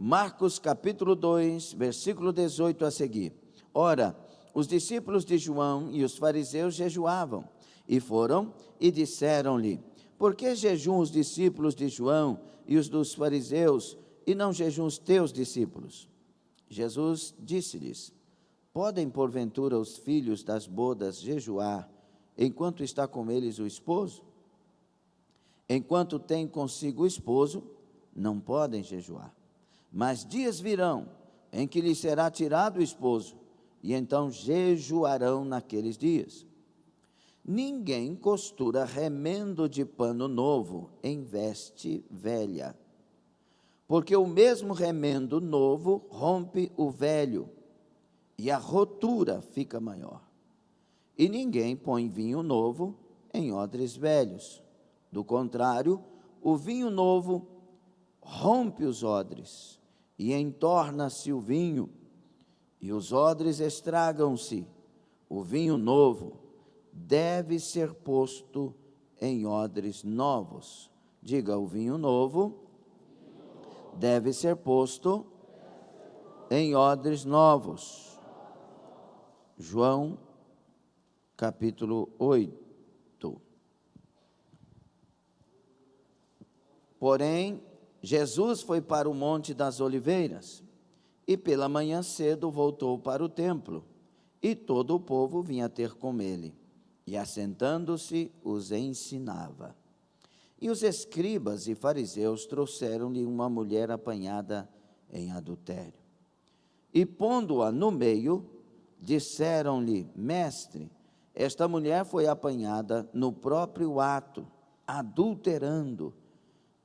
Marcos capítulo 2, versículo 18 a seguir. Ora, os discípulos de João e os fariseus jejuavam, e foram e disseram-lhe: por que jejuam os discípulos de João e os dos fariseus, e não jejuam os teus discípulos? Jesus disse-lhes: podem porventura os filhos das bodas jejuar, enquanto está com eles o esposo? Enquanto tem consigo o esposo, não podem jejuar. Mas dias virão, em que lhes será tirado o esposo, e então jejuarão naqueles dias. Ninguém costura remendo de pano novo em veste velha, porque o mesmo remendo novo rompe o velho, e a rotura fica maior. E ninguém põe vinho novo em odres velhos. Do contrário, o vinho novo rompe os odres, e entorna-se o vinho, e os odres estragam-se. O vinho novo deve ser posto em odres novos. Diga, o vinho novo deve ser posto em odres novos. João, capítulo 8. Porém, Jesus foi para o Monte das Oliveiras, e pela manhã cedo voltou para o templo, e todo o povo vinha ter com ele, e assentando-se os ensinava. E os escribas e fariseus trouxeram-lhe uma mulher apanhada em adultério. E pondo-a no meio, disseram-lhe: mestre, esta mulher foi apanhada no próprio ato, adulterando,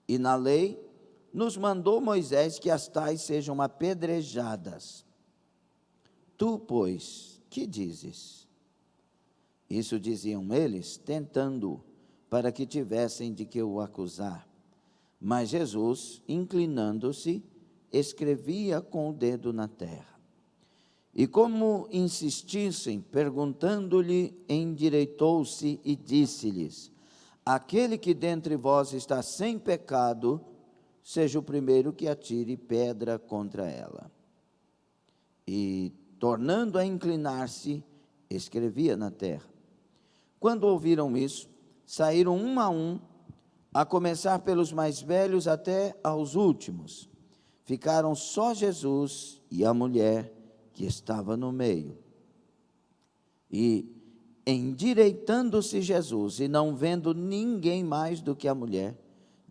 e na lei nos mandou Moisés que as tais sejam apedrejadas. Tu, pois, que dizes? Isso diziam eles, tentando-o, para que tivessem de que o acusar. Mas Jesus, inclinando-se, escrevia com o dedo na terra. E como insistissem, perguntando-lhe, endireitou-se e disse-lhes: aquele que dentre vós está sem pecado, seja o primeiro que atire pedra contra ela. E, tornando a inclinar-se, escrevia na terra. Quando ouviram isso, saíram um, a começar pelos mais velhos até aos últimos. Ficaram só Jesus e a mulher que estava no meio. E, endireitando-se Jesus, e não vendo ninguém mais do que a mulher,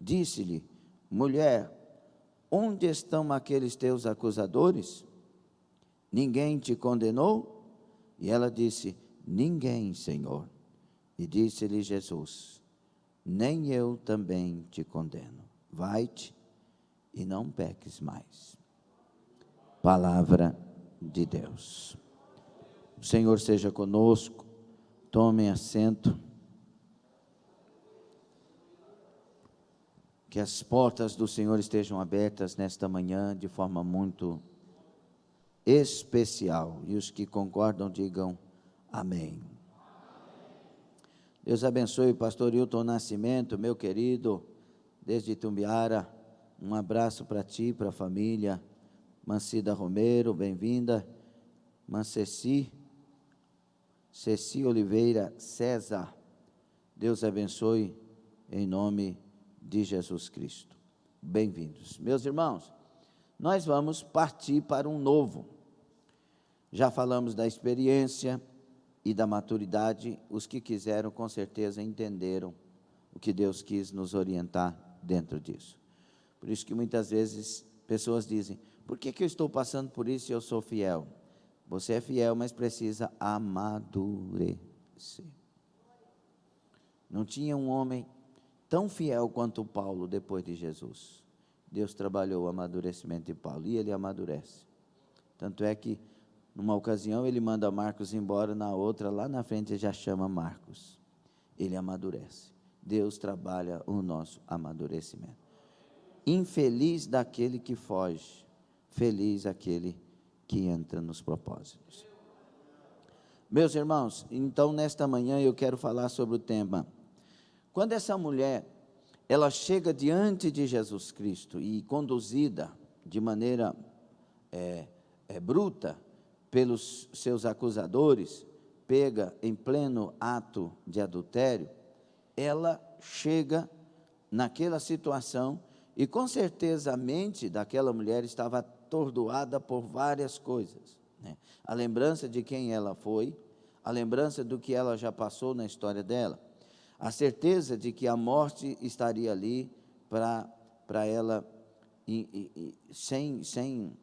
disse-lhe: mulher, onde estão aqueles teus acusadores? Ninguém te condenou? E ela disse: ninguém, Senhor. E disse-lhe Jesus: nem eu também te condeno. Vai-te e não peques mais. Palavra de Deus. O Senhor seja conosco. Tomem assento. Que as portas do Senhor estejam abertas nesta manhã de forma muito especial. E os que concordam digam amém. Deus abençoe o pastor Hilton Nascimento, meu querido, desde Itumbiara. Um abraço para ti, para a família. Mancida Romero, bem-vinda. Ceci Oliveira César. Deus abençoe em nome de Jesus Cristo. Bem-vindos. Meus irmãos, nós vamos partir para um novo. Já falamos da experiência e da maturidade. Os que quiseram, com certeza, entenderam o que Deus quis nos orientar dentro disso. Por isso que muitas vezes pessoas dizem: por que eu estou passando por isso e eu sou fiel? Você é fiel, mas precisa amadurecer. Não tinha um homem tão fiel quanto o Paulo depois de Jesus. Deus trabalhou o amadurecimento de Paulo e ele amadurece. Tanto é que, numa ocasião, ele manda Marcos embora, na outra, lá na frente, ele já chama Marcos. Ele amadurece. Deus trabalha o nosso amadurecimento. Infeliz daquele que foge, feliz aquele que entra nos propósitos. Meus irmãos, então nesta manhã eu quero falar sobre o tema. Quando essa mulher, ela chega diante de Jesus Cristo e conduzida de maneira bruta pelos seus acusadores, pega em pleno ato de adultério, ela chega naquela situação e com certeza a mente daquela mulher estava atordoada por várias coisas, né? A lembrança de quem ela foi, a lembrança do que ela já passou na história dela, a certeza de que a morte estaria ali para ela, sem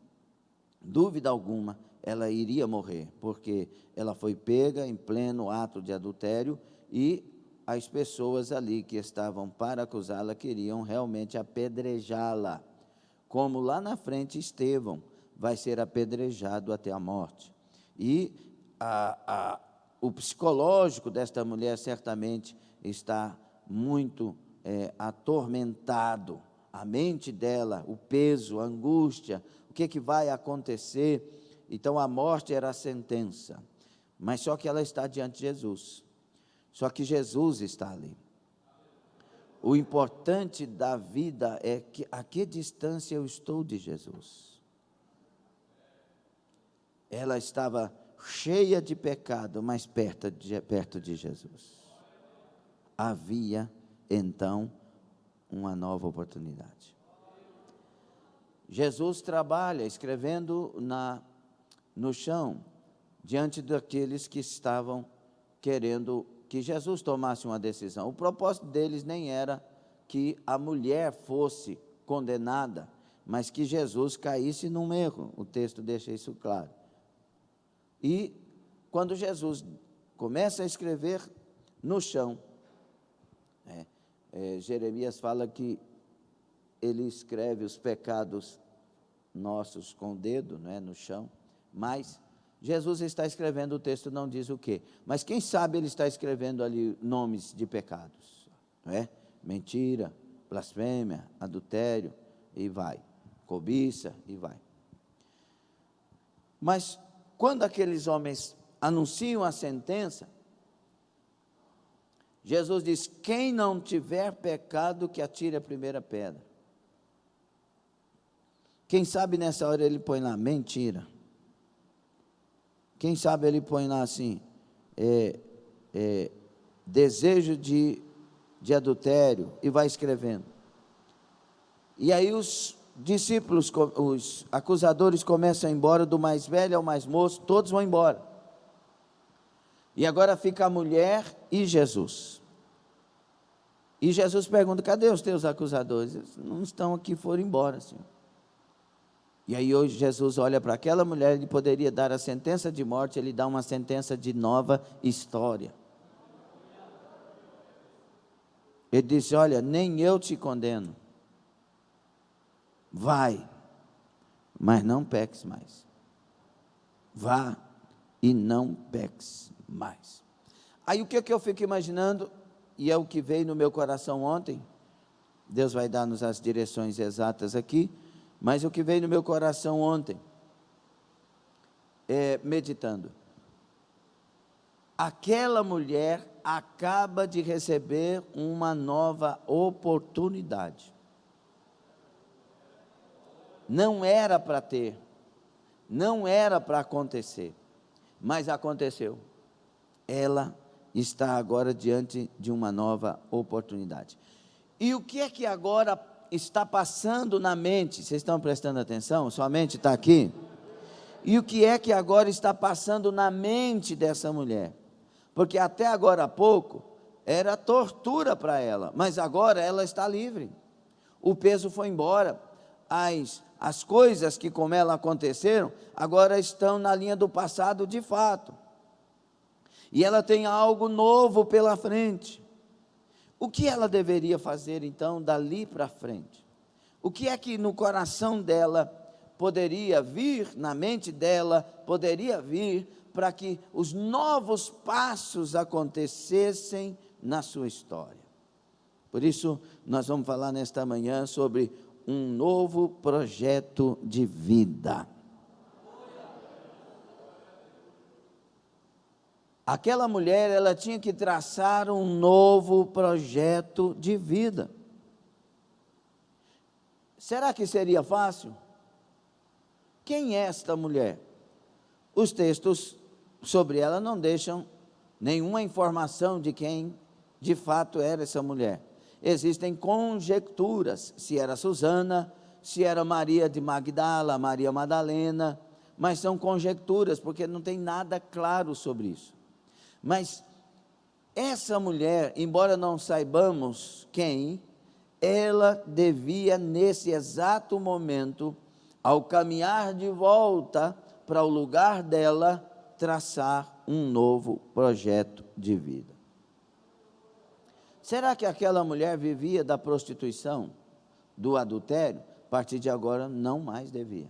dúvida alguma, ela iria morrer, porque ela foi pega em pleno ato de adultério e as pessoas ali que estavam para acusá-la queriam realmente apedrejá-la, como lá na frente Estevão vai ser apedrejado até a morte. E o psicológico desta mulher certamente está muito atormentado, a mente dela, o peso, a angústia, o que vai acontecer. Então a morte era a sentença, mas só que ela está diante de Jesus, só que Jesus está ali. O importante da vida é a que distância eu estou de Jesus. Ela estava cheia de pecado, mas perto de Jesus. Havia, então, uma nova oportunidade. Jesus trabalha escrevendo no chão, diante daqueles que estavam querendo que Jesus tomasse uma decisão. O propósito deles nem era que a mulher fosse condenada, mas que Jesus caísse num erro. O texto deixa isso claro. E quando Jesus começa a escrever no chão, Jeremias fala que ele escreve os pecados nossos com o dedo, no chão, mas Jesus está escrevendo, o texto não diz o quê, mas quem sabe ele está escrevendo ali nomes de pecados, mentira, blasfêmia, adultério, e vai, cobiça, e vai. Mas quando aqueles homens anunciam a sentença, Jesus diz: quem não tiver pecado, que atire a primeira pedra. Quem sabe nessa hora ele põe lá, mentira. Quem sabe ele põe lá assim, desejo de adultério, e vai escrevendo. E aí os discípulos, os acusadores começam a ir embora, do mais velho ao mais moço, todos vão embora. E agora fica a mulher e Jesus. E Jesus pergunta: cadê os teus acusadores? Eles não estão aqui, foram embora, Senhor. E aí hoje Jesus olha para aquela mulher, ele poderia dar a sentença de morte, ele dá uma sentença de nova história. Ele disse: olha, nem eu te condeno. Vai, mas não peques mais. Vá e não peques mais. Aí o que eu fico imaginando, e é o que veio no meu coração ontem, Deus vai dar-nos as direções exatas aqui, mas o que veio no meu coração ontem, meditando, aquela mulher acaba de receber uma nova oportunidade. Não era para ter, não era para acontecer, mas aconteceu. Ela está agora diante de uma nova oportunidade. E o que é que agora está passando na mente? Vocês estão prestando atenção? Sua mente está aqui? E o que é que agora está passando na mente dessa mulher? Porque até agora há pouco era tortura para ela, mas agora ela está livre. O peso foi embora. As coisas que com ela aconteceram, agora estão na linha do passado de fato. E ela tem algo novo pela frente. O que ela deveria fazer então dali para frente? O que é que no coração dela poderia vir, na mente dela, poderia vir para que os novos passos acontecessem na sua história? Por isso, nós vamos falar nesta manhã sobre um novo projeto de vida. Aquela mulher, ela tinha que traçar um novo projeto de vida. Será que seria fácil? Quem é esta mulher? Os textos sobre ela não deixam nenhuma informação de quem de fato era essa mulher. Existem conjecturas, se era Susana, se era Maria de Magdala, Maria Madalena, mas são conjecturas, porque não tem nada claro sobre isso. Mas essa mulher, embora não saibamos quem, ela devia, nesse exato momento, ao caminhar de volta para o lugar dela, traçar um novo projeto de vida. Será que aquela mulher vivia da prostituição, do adultério? A partir de agora, não mais devia.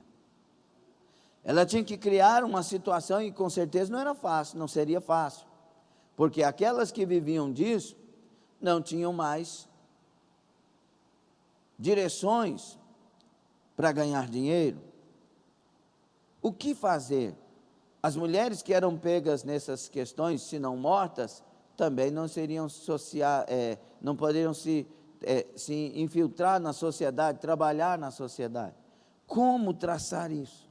Ela tinha que criar uma situação, e com certeza não era fácil, não seria fácil, porque aquelas que viviam disso, não tinham mais direções para ganhar dinheiro. O que fazer? As mulheres que eram pegas nessas questões, se não mortas, também não seriam não poderiam se infiltrar na sociedade, trabalhar na sociedade. Como traçar isso?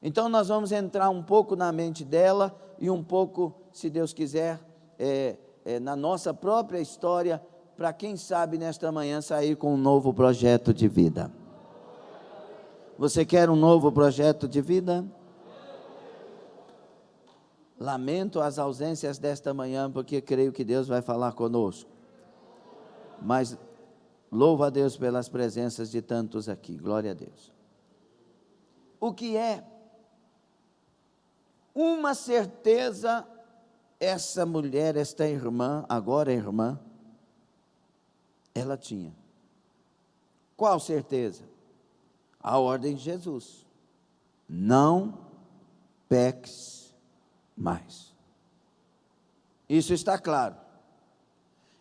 Então nós vamos entrar um pouco na mente dela e um pouco, se Deus quiser, na nossa própria história, para quem sabe nesta manhã sair com um novo projeto de vida. Você quer um novo projeto de vida? Lamento as ausências desta manhã, porque creio que Deus vai falar conosco. Mas louvo a Deus pelas presenças de tantos aqui, glória a Deus. O que é? Uma certeza, essa mulher, esta irmã, agora irmã, ela tinha. Qual certeza? A ordem de Jesus: não peques mais. Isso está claro.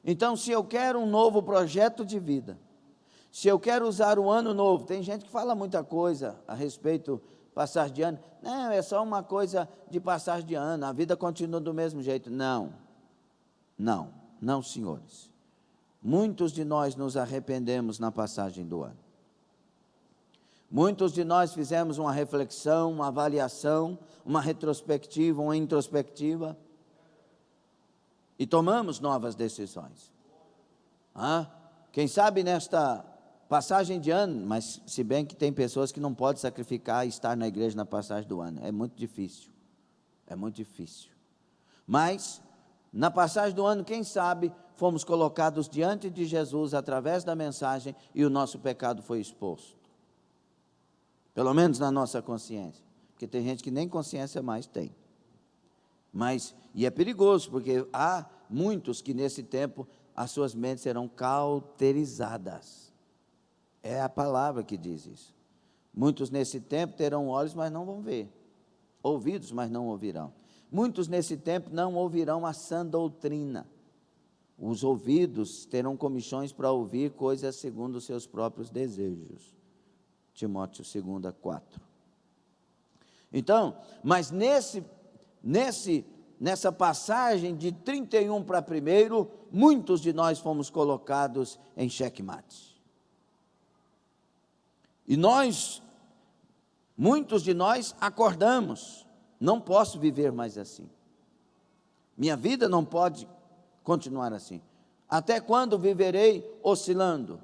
Então, se eu quero um novo projeto de vida, se eu quero usar o ano novo, tem gente que fala muita coisa a respeito passagem de ano. Não, é só uma coisa de passagem de ano, a vida continua do mesmo jeito. Não, senhores. Muitos de nós nos arrependemos na passagem do ano. Muitos de nós fizemos uma reflexão, uma avaliação, uma retrospectiva, uma introspectiva, e tomamos novas decisões. Quem sabe nesta passagem de ano, mas se bem que tem pessoas que não podem sacrificar e estar na igreja na passagem do ano, é muito difícil, mas na passagem do ano, quem sabe, fomos colocados diante de Jesus através da mensagem e o nosso pecado foi exposto, pelo menos na nossa consciência, porque tem gente que nem consciência mais tem, e é perigoso, porque há muitos que nesse tempo as suas mentes serão cauterizadas. É a palavra que diz isso. Muitos nesse tempo terão olhos, mas não vão ver. Ouvidos, mas não ouvirão. Muitos nesse tempo não ouvirão a sã doutrina. Os ouvidos terão comichões para ouvir coisas segundo os seus próprios desejos. Timóteo 2:4. Então, mas nessa passagem de 31 para 1, muitos de nós fomos colocados em xeque-mate. E muitos de nós acordamos, não posso viver mais assim. Minha vida não pode continuar assim. Até quando viverei oscilando?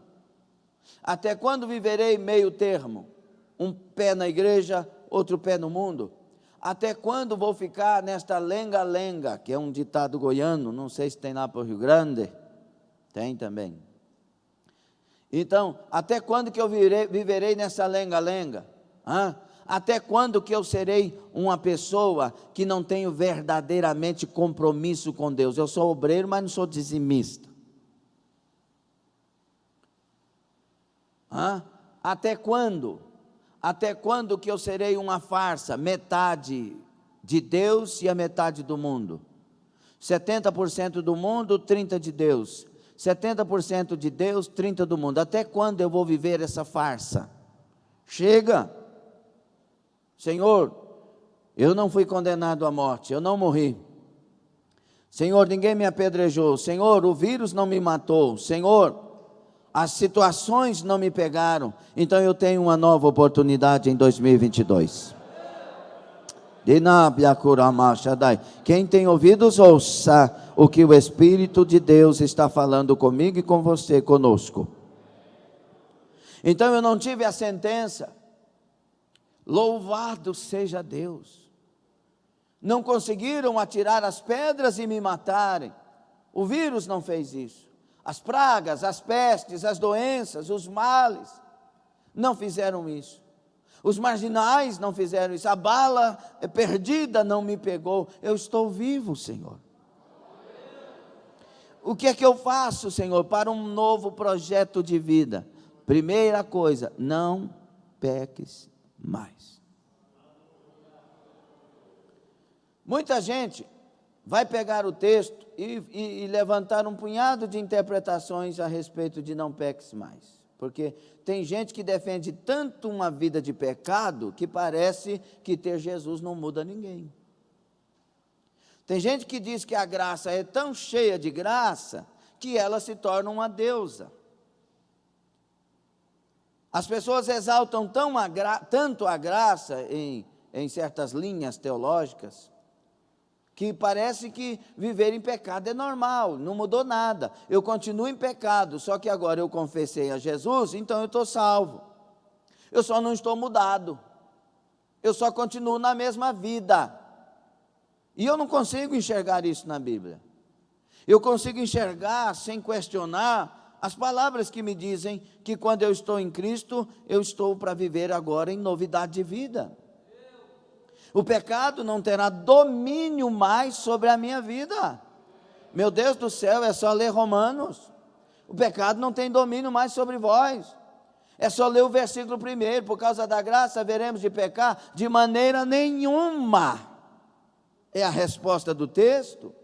Até quando viverei meio termo? Um pé na igreja, outro pé no mundo? Até quando vou ficar nesta lenga-lenga, que é um ditado goiano, não sei se tem lá para o Rio Grande, tem também. Então, até quando que eu viverei nessa lenga-lenga? Até quando que eu serei uma pessoa que não tenho verdadeiramente compromisso com Deus? Eu sou obreiro, mas não sou dizimista. Até quando? Até quando que eu serei uma farsa, metade de Deus e a metade do mundo? 70% do mundo, 30% de Deus. 70% de Deus, 30% do mundo. Até quando eu vou viver essa farsa? Chega! Senhor, eu não fui condenado à morte, eu não morri. Senhor, ninguém me apedrejou. Senhor, o vírus não me matou. Senhor, as situações não me pegaram, então eu tenho uma nova oportunidade em 2022. Quem tem ouvidos, ouça o que o Espírito de Deus está falando comigo e com você, conosco. Então eu não tive a sentença, louvado seja Deus. Não conseguiram atirar as pedras e me matarem. O vírus não fez isso. As pragas, as pestes, as doenças, os males não fizeram isso. Os marginais não fizeram isso. A bala perdida não me pegou. Eu estou vivo, Senhor. O que é que eu faço, Senhor, para um novo projeto de vida? Primeira coisa, não peques mais. Muita gente vai pegar o texto e levantar um punhado de interpretações a respeito de não peques mais. Porque tem gente que defende tanto uma vida de pecado que parece que ter Jesus não muda ninguém. Tem gente que diz que a graça é tão cheia de graça que ela se torna uma deusa. As pessoas exaltam tanto a graça em certas linhas teológicas, que parece que viver em pecado é normal, não mudou nada. Eu continuo em pecado, só que agora eu confessei a Jesus, então eu estou salvo. Eu só não estou mudado. Eu só continuo na mesma vida. E eu não consigo enxergar isso na Bíblia. Eu consigo enxergar sem questionar as palavras que me dizem que quando eu estou em Cristo, eu estou para viver agora em novidade de vida. O pecado não terá domínio mais sobre a minha vida. Meu Deus do céu, é só ler Romanos. O pecado não tem domínio mais sobre vós. É só ler o versículo 1. Por causa da graça, veremos de pecar? De maneira nenhuma. É a resposta do texto.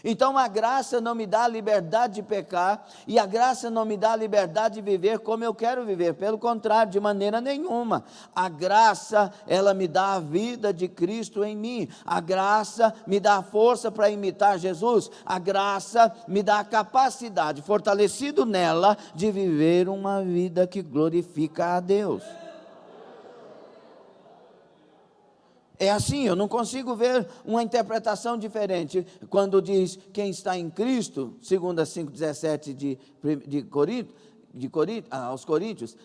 Então a graça não me dá a liberdade de pecar, e a graça não me dá a liberdade de viver como eu quero viver, pelo contrário, de maneira nenhuma. A graça, ela me dá a vida de Cristo em mim, a graça me dá a força para imitar Jesus, a graça me dá a capacidade, fortalecido nela, de viver uma vida que glorifica a Deus. É assim, eu não consigo ver uma interpretação diferente. Quando diz quem está em Cristo, segundo 5,17 aos Coríntios,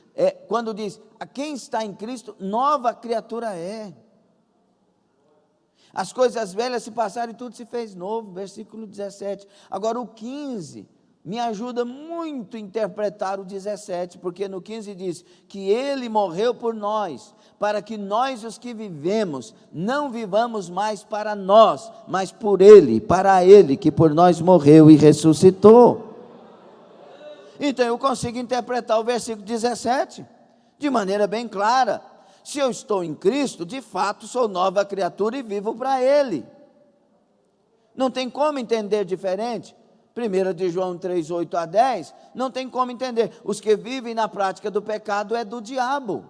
quando diz quem está em Cristo, nova criatura é. As coisas velhas se passaram e tudo se fez novo, versículo 17. Agora o 15 me ajuda muito a interpretar o 17, porque no 15 diz que Ele morreu por nós, para que nós os que vivemos, não vivamos mais para nós, mas por Ele, para Ele que por nós morreu e ressuscitou. Então eu consigo interpretar o versículo 17, de maneira bem clara. Se eu estou em Cristo, de fato sou nova criatura e vivo para Ele. Não tem como entender diferente. 1 de João 3, 8 a 10, não tem como entender. Os que vivem na prática do pecado é do diabo.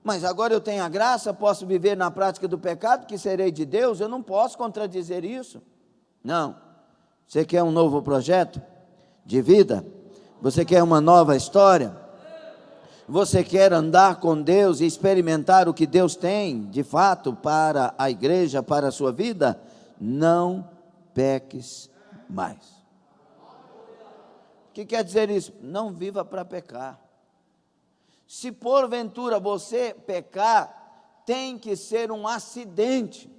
Mas agora eu tenho a graça, posso viver na prática do pecado, que serei de Deus, eu não posso contradizer isso. Não. Você quer um novo projeto de vida? Você quer uma nova história? Você quer andar com Deus e experimentar o que Deus tem, de fato, para a igreja, para a sua vida? Não peques mais. O que quer dizer isso? Não viva para pecar. Se porventura você pecar, tem que ser um acidente.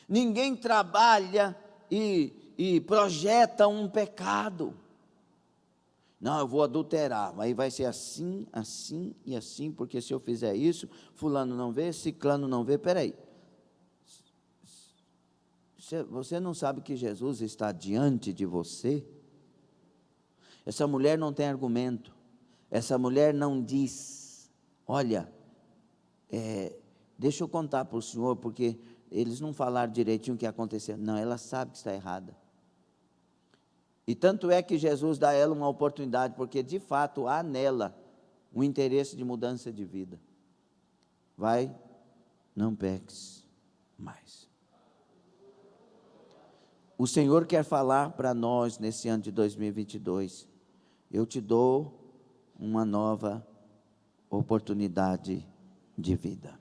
Ninguém trabalha e projeta um pecado. Não, eu vou adulterar, aí vai ser assim, assim e assim, porque se eu fizer isso, fulano não vê, ciclano não vê. Peraí, você não sabe que Jesus está diante de você? Essa mulher não tem argumento, essa mulher não diz, olha, deixa eu contar para o senhor, porque eles não falaram direitinho o que aconteceu. Não, ela sabe que está errada. E tanto é que Jesus dá a ela uma oportunidade, porque de fato há nela um interesse de mudança de vida. Vai, não peques mais. o Senhor quer falar para nós nesse ano de 2022, eu te dou uma nova oportunidade de vida.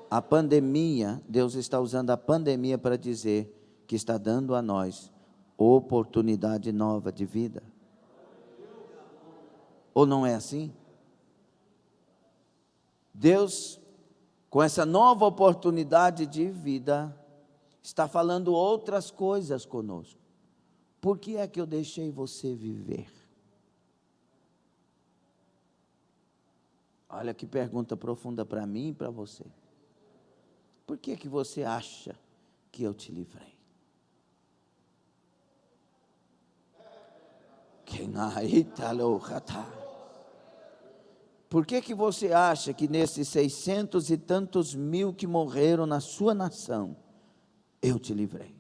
A pandemia, Deus está usando a pandemia para dizer que está dando a nós oportunidade nova de vida. Ou não é assim? Deus, com essa nova oportunidade de vida, está falando outras coisas conosco. Por que é que eu deixei você viver? Olha que pergunta profunda para mim e para você. Por que é que você acha que eu te livrei? Por que que você acha que nesses 600 e tantos mil que morreram na sua nação, eu te livrei?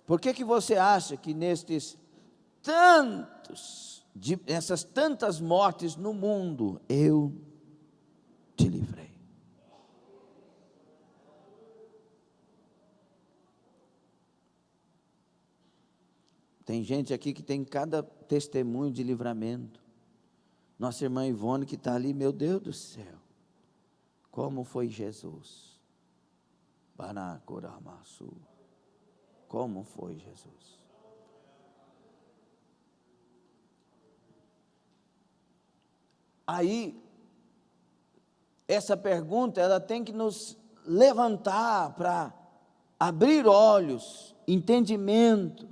Por que que você acha que nesses essas tantas mortes no mundo, eu te livrei? Tem gente aqui que tem cada testemunho de livramento. Nossa irmã Ivone que está ali, meu Deus do céu, como foi Jesus? Banacoramassu. Como foi Jesus? Aí, essa pergunta, ela tem que nos levantar para abrir olhos, entendimento,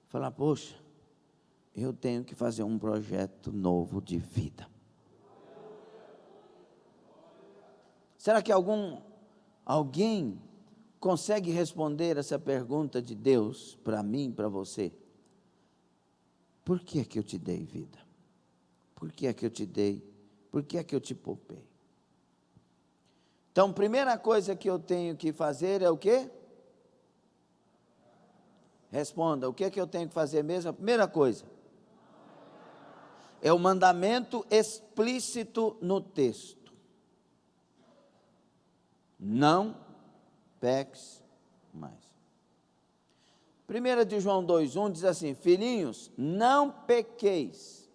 falar, poxa, eu tenho que fazer um projeto novo de vida. Será que alguém consegue responder essa pergunta de Deus para mim, para você? Por que é que eu te dei vida? Por que é que eu te dei? Por que é que eu te poupei? Então, primeira coisa que eu tenho que fazer é o quê? Responda, o que é que eu tenho que fazer mesmo? A primeira coisa é o mandamento explícito no texto. Não peques mais. 1 de João 2,1 diz assim, filhinhos, não pequeis.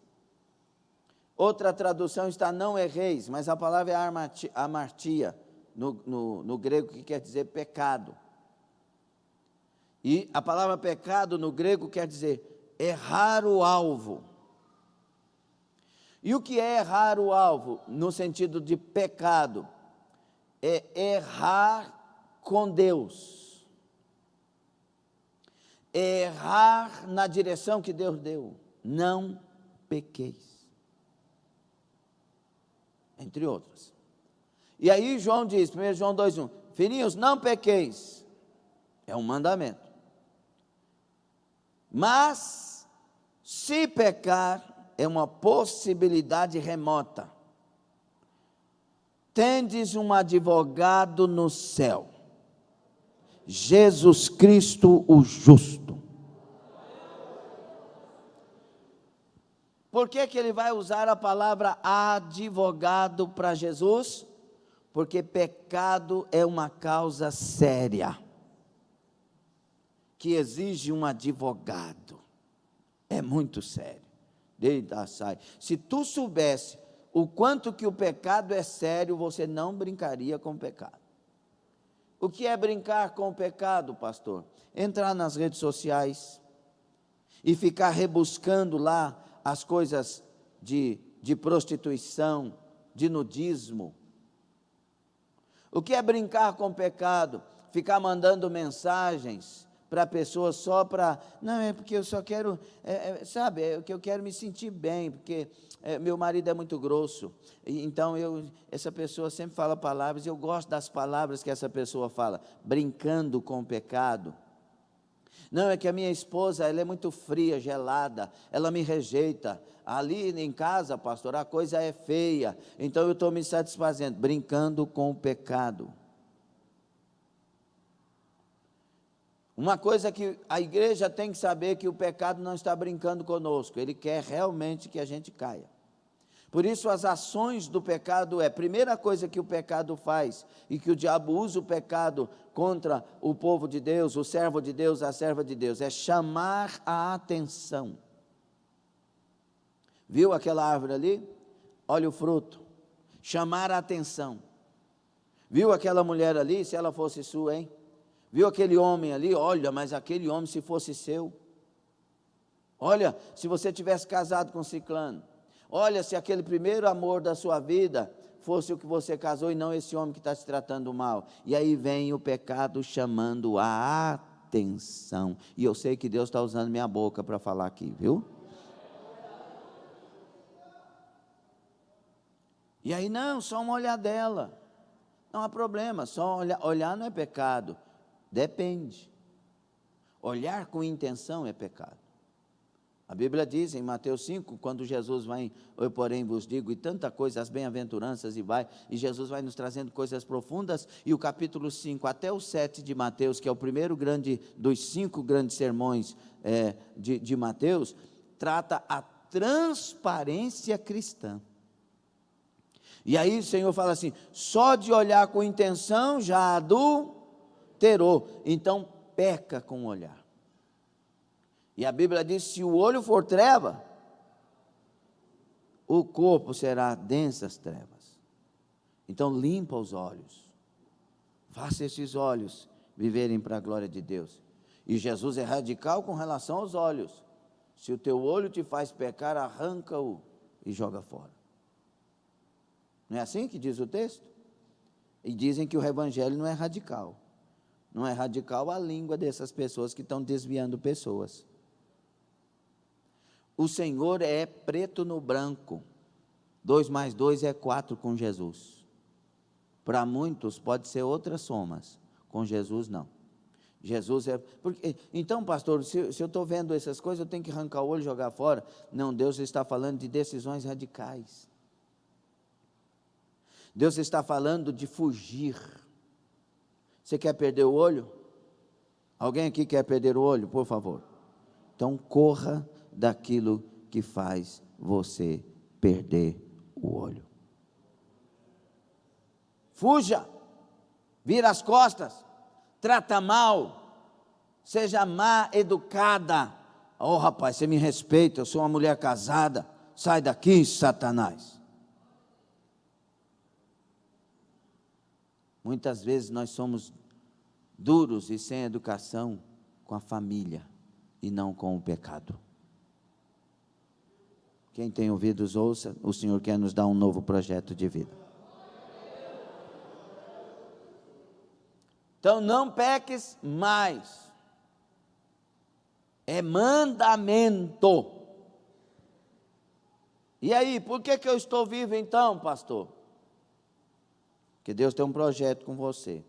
Outra tradução está, não erreis, mas a palavra é amartia, no grego, que quer dizer pecado. E a palavra pecado no grego quer dizer errar o alvo. E o que é errar o alvo? No sentido de pecado, é errar com Deus, é errar na direção que Deus deu. Não pequeis, entre outras. E aí João diz, 1 João 2,1, filhinhos, não pequeis, é um mandamento. Mas, se pecar, é uma possibilidade remota. Tendes um advogado no céu, Jesus Cristo o justo. Por que que ele vai usar a palavra advogado para Jesus? Porque pecado é uma causa séria, que exige um advogado. É muito sério. Se tu soubesse o quanto que o pecado é sério, você não brincaria com o pecado. O que é brincar com o pecado, pastor? Entrar nas redes sociais e ficar rebuscando lá as coisas de prostituição, de nudismo. O que é brincar com o pecado? Ficar mandando mensagens para pessoas só para, não, é porque eu só quero, sabe, é que eu quero me sentir bem, porque meu marido é muito grosso, e então essa pessoa sempre fala palavras, e eu gosto das palavras que essa pessoa fala, brincando com o pecado. Não, é que a minha esposa, ela é muito fria, gelada, ela me rejeita. Ali em casa, pastor, a coisa é feia, então eu estou me satisfazendo, brincando com o pecado. Uma coisa que a igreja tem que saber, que o pecado não está brincando conosco, ele quer realmente que a gente caia. Por isso as ações do pecado a primeira coisa que o pecado faz, e que o diabo usa o pecado contra o povo de Deus, o servo de Deus, a serva de Deus, é chamar a atenção. Viu aquela árvore ali? Olha o fruto. Chamar a atenção. Viu aquela mulher ali? Se ela fosse sua, hein? Viu aquele homem ali? Olha, mas aquele homem se fosse seu. Olha, se você tivesse casado com ciclano. Olha, se aquele primeiro amor da sua vida fosse o que você casou e não esse homem que está te tratando mal. E aí vem o pecado chamando a atenção. E eu sei que Deus está usando minha boca para falar aqui, viu? E aí, não, só uma olhadela. Não há problema, só olhar não é pecado. Depende. Olhar com intenção é pecado. A Bíblia diz em Mateus 5, quando Jesus vai, eu porém vos digo, e tanta coisa, as bem-aventuranças, e Jesus vai nos trazendo coisas profundas, e o capítulo 5 até o 7 de Mateus, que é o primeiro dos 5 grandes sermões de Mateus, trata a transparência cristã. E aí o Senhor fala assim, só de olhar com intenção já adulterou, então peca com o olhar. E a Bíblia diz, se o olho for treva, o corpo será densas trevas. Então limpa os olhos, faça esses olhos viverem para a glória de Deus. E Jesus é radical com relação aos olhos. Se o teu olho te faz pecar, arranca-o e joga fora. Não é assim que diz o texto? E dizem que o evangelho não é radical. Não é radical a língua dessas pessoas que estão desviando pessoas. O Senhor é preto no branco. 2 mais 2 é 4 com Jesus. Para muitos pode ser outras somas. Com Jesus não. Jesus é... Então, pastor, se eu estou vendo essas coisas, eu tenho que arrancar o olho e jogar fora? Não, Deus está falando de decisões radicais. Deus está falando de fugir. Você quer perder o olho? Alguém aqui quer perder o olho, por favor? Então corra daquilo que faz você perder o olho. Fuja, vira as costas, trata mal, seja má educada. Oh rapaz, você me respeita, eu sou uma mulher casada, sai daqui, Satanás. Muitas vezes nós somos duros e sem educação com a família e não com o pecado. Quem tem ouvidos, ouça, o Senhor quer nos dar um novo projeto de vida. Então não peques mais. É mandamento. E aí, por que eu estou vivo então, pastor? Porque Deus tem um projeto com você.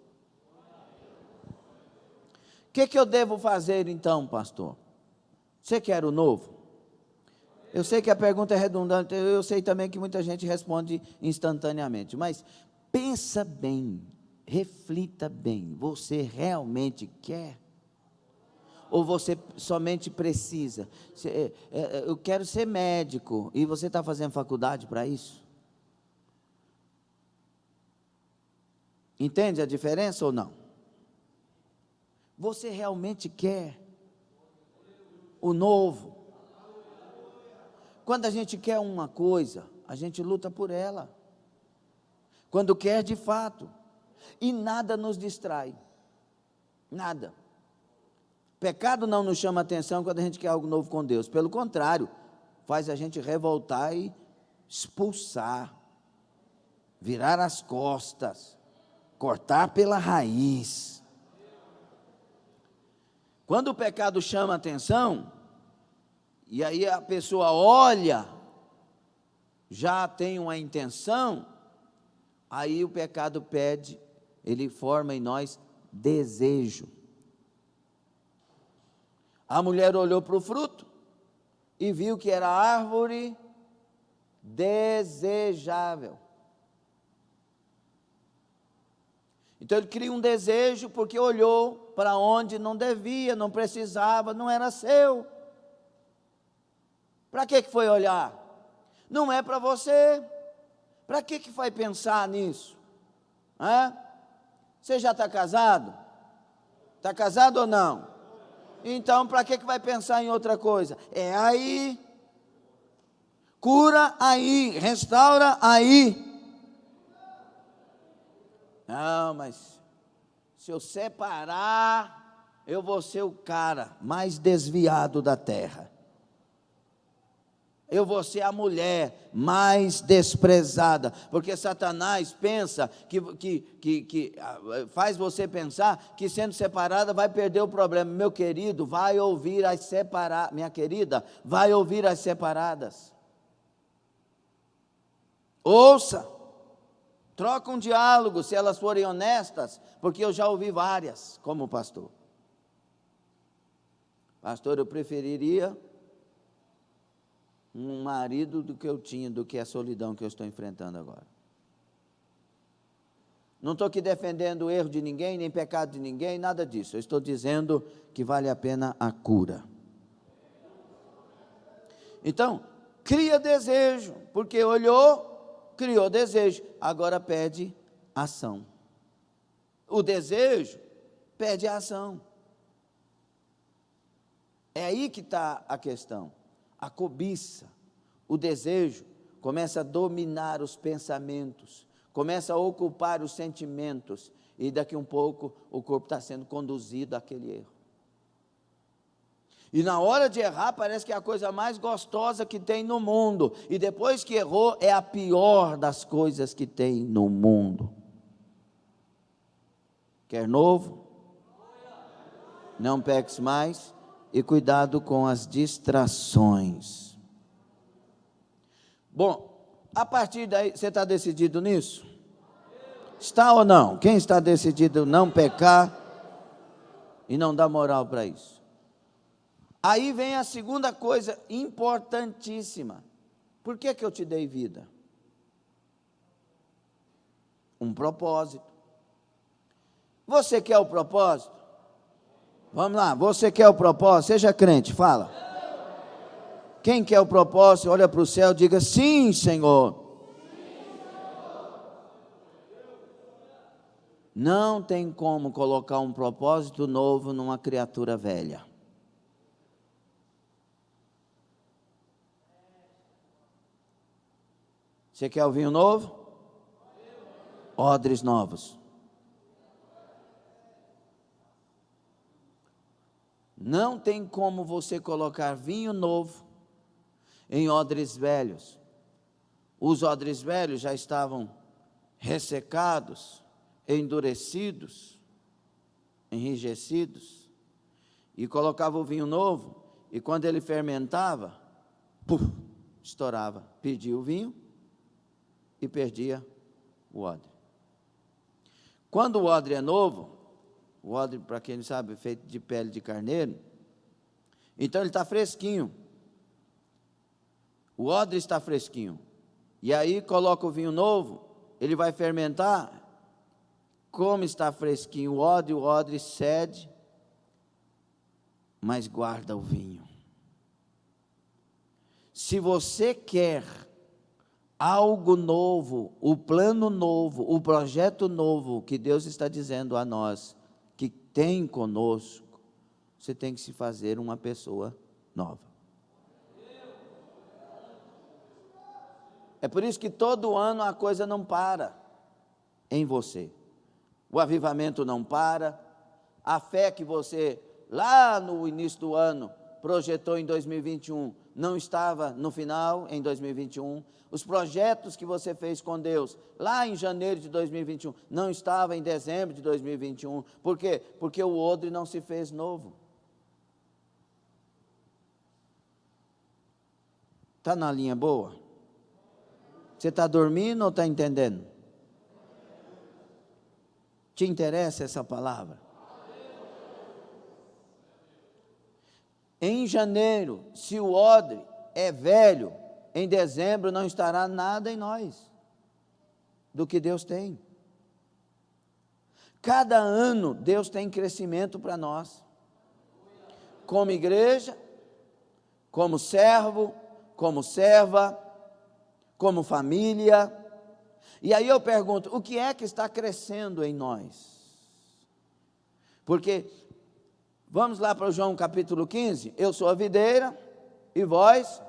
O que eu devo fazer então, pastor? Você quer o novo? Eu sei que a pergunta é redundante, eu sei também que muita gente responde instantaneamente, mas pensa bem, reflita bem, você realmente quer? Ou você somente precisa? Eu quero ser médico, e você está fazendo faculdade para isso? Entende a diferença ou não? Você realmente quer o novo? Quando a gente quer uma coisa, a gente luta por ela. Quando quer de fato. E nada nos distrai. Nada. Pecado não nos chama atenção quando a gente quer algo novo com Deus. Pelo contrário, faz a gente revoltar e expulsar. Virar as costas. Cortar pela raiz. Quando o pecado chama atenção, e aí a pessoa olha, já tem uma intenção, aí o pecado pede, ele forma em nós desejo. A mulher olhou para o fruto e viu que era árvore desejável. Então ele cria um desejo porque olhou para onde não devia, não precisava, não era seu. Para que foi olhar? Não é para você. Para que vai pensar nisso? Você já está casado? Está casado ou não? Então, para que vai pensar em outra coisa? É aí. Cura aí, restaura aí. Não, mas se eu separar, eu vou ser o cara mais desviado da terra. Eu vou ser a mulher mais desprezada, porque Satanás pensa que faz você pensar que sendo separada vai perder o problema. Meu querido, vai ouvir as separadas, minha querida, vai ouvir as separadas. Ouça, troca um diálogo, se elas forem honestas, porque eu já ouvi várias, como pastor. Pastor, eu preferiria um marido do que eu tinha, do que a solidão que eu estou enfrentando agora. Não estou aqui defendendo o erro de ninguém, nem pecado de ninguém, nada disso. Eu estou dizendo que vale a pena a cura. Então, cria desejo, porque olhou, criou desejo, agora pede ação. O desejo pede ação. É aí que está a questão. A cobiça, o desejo, começa a dominar os pensamentos, começa a ocupar os sentimentos, e daqui um pouco o corpo está sendo conduzido àquele erro. E na hora de errar, parece que é a coisa mais gostosa que tem no mundo, e depois que errou, é a pior das coisas que tem no mundo. Quer novo? Não peques mais. E cuidado com as distrações. Bom, a partir daí, você está decidido nisso? Está ou não? Quem está decidido não pecar e não dar moral para isso? Aí vem a segunda coisa importantíssima. Por que eu te dei vida? Um propósito. Você quer o propósito? Vamos lá, você quer o propósito? Seja crente, fala. Quem quer o propósito, olha para o céu e diga: sim, Senhor. Não tem como colocar um propósito novo numa criatura velha. Você quer o vinho novo? Odres novos. Não tem como você colocar vinho novo em odres velhos. Os odres velhos já estavam ressecados, endurecidos, enrijecidos, e colocava o vinho novo, e quando ele fermentava, estourava, perdia o vinho e perdia o odre. Quando o odre é novo, o odre, para quem não sabe, é feito de pele de carneiro, então ele está fresquinho. O odre está fresquinho. E aí coloca o vinho novo, ele vai fermentar. Como está fresquinho o odre cede, mas guarda o vinho. Se você quer algo novo, o plano novo, o projeto novo que Deus está dizendo a nós, que tem conosco, você tem que se fazer uma pessoa nova. É por isso que todo ano a coisa não para em você. O avivamento não para, a fé que você, lá no início do ano, projetou em 2021, não estava no final, em 2021. Os projetos que você fez com Deus, lá em janeiro de 2021, não estava em dezembro de 2021. Por quê? Porque o odre não se fez novo. Está na linha boa? Você está dormindo ou está entendendo? Te interessa essa palavra? Em janeiro, se o odre é velho, em dezembro não estará nada em nós do que Deus tem. Cada ano Deus tem crescimento para nós, como igreja, como servo, como serva, como família. E aí eu pergunto, o que é que está crescendo em nós? Porque, vamos lá para João capítulo 15, eu sou a videira, e vós,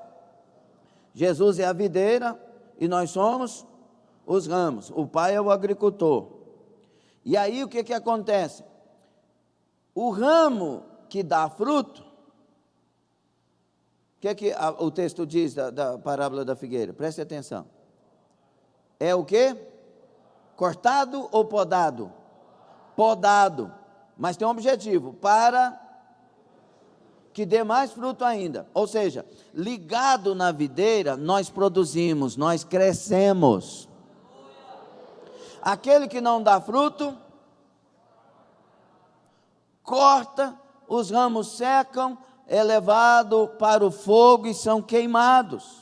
Jesus é a videira, e nós somos os ramos, o Pai é o agricultor. E aí o que acontece? O ramo que dá fruto, o que o texto diz da parábola da figueira? Preste atenção. É o quê? Cortado ou podado? Podado. Mas tem um objetivo, para que dê mais fruto ainda. Ou seja, ligado na videira, nós produzimos, nós crescemos. Aquele que não dá fruto, corta, os ramos secam, é levado para o fogo e são queimados.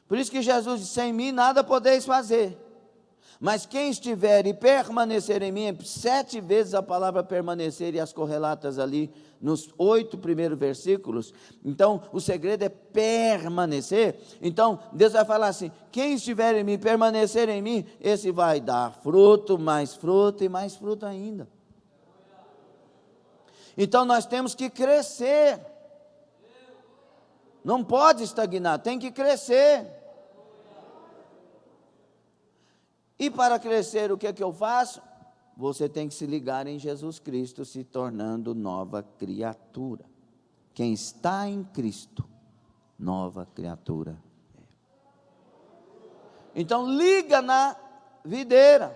Por isso que Jesus disse, sem mim nada podeis fazer. Mas quem estiver e permanecer em mim, 7 vezes a palavra permanecer e as correlatas ali, nos 8 primeiros versículos. Então, o segredo é permanecer. Então, Deus vai falar assim, quem estiver em mim, permanecer em mim, esse vai dar fruto e mais fruto ainda. Então, nós temos que crescer. Não pode estagnar, tem que crescer. E para crescer, o que é que eu faço? Você tem que se ligar em Jesus Cristo, se tornando nova criatura. Quem está em Cristo, nova criatura é. Então, liga na videira,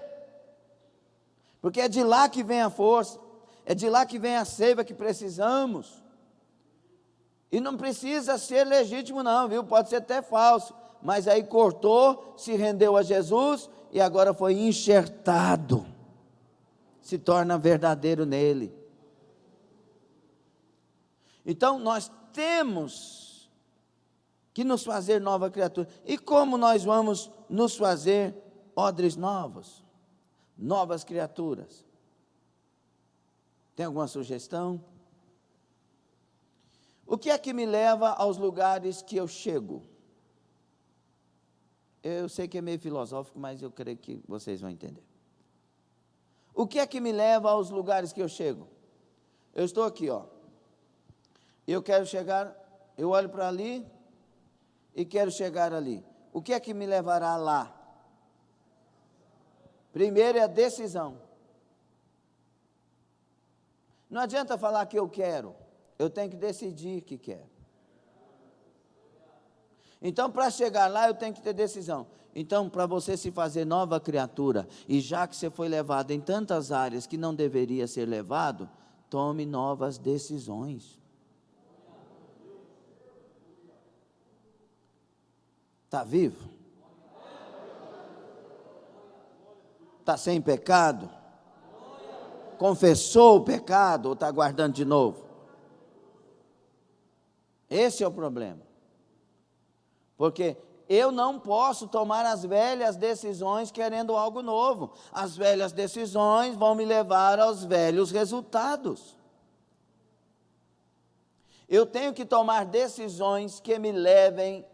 porque é de lá que vem a força, é de lá que vem a seiva que precisamos. E não precisa ser legítimo não, viu? Pode ser até falso, mas aí cortou, se rendeu a Jesus e agora foi enxertado, se torna verdadeiro nele. Então nós temos que nos fazer nova criatura. E como nós vamos nos fazer odres novos, novas criaturas? Tem alguma sugestão? O que é que me leva aos lugares que eu chego? Eu sei que é meio filosófico, mas eu creio que vocês vão entender. O que é que me leva aos lugares que eu chego? Eu estou aqui, ó. Eu quero chegar, eu olho para ali e quero chegar ali. O que é que me levará lá? Primeiro é a decisão. Não adianta falar que eu quero, eu tenho que decidir que quero. Então, para chegar lá, eu tenho que ter decisão. Então, para você se fazer nova criatura, e já que você foi levado em tantas áreas que não deveria ser levado, tome novas decisões. Está vivo? Está sem pecado? Confessou o pecado ou está guardando de novo? Esse é o problema. Porque eu não posso tomar as velhas decisões querendo algo novo. As velhas decisões vão me levar aos velhos resultados. Eu tenho que tomar decisões que me levem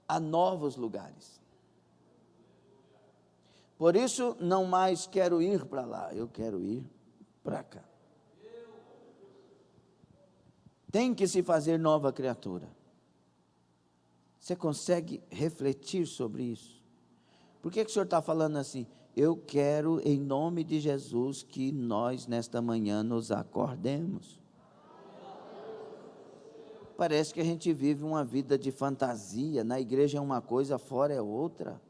a novos lugares. Por isso, não mais quero ir para lá, eu quero ir para cá. Tem que se fazer nova criatura. Você consegue refletir sobre isso? Por que o senhor está falando assim? Eu quero, em nome de Jesus, que nós, nesta manhã, nos acordemos. Parece que a gente vive uma vida de fantasia. Na igreja é uma coisa, fora é outra.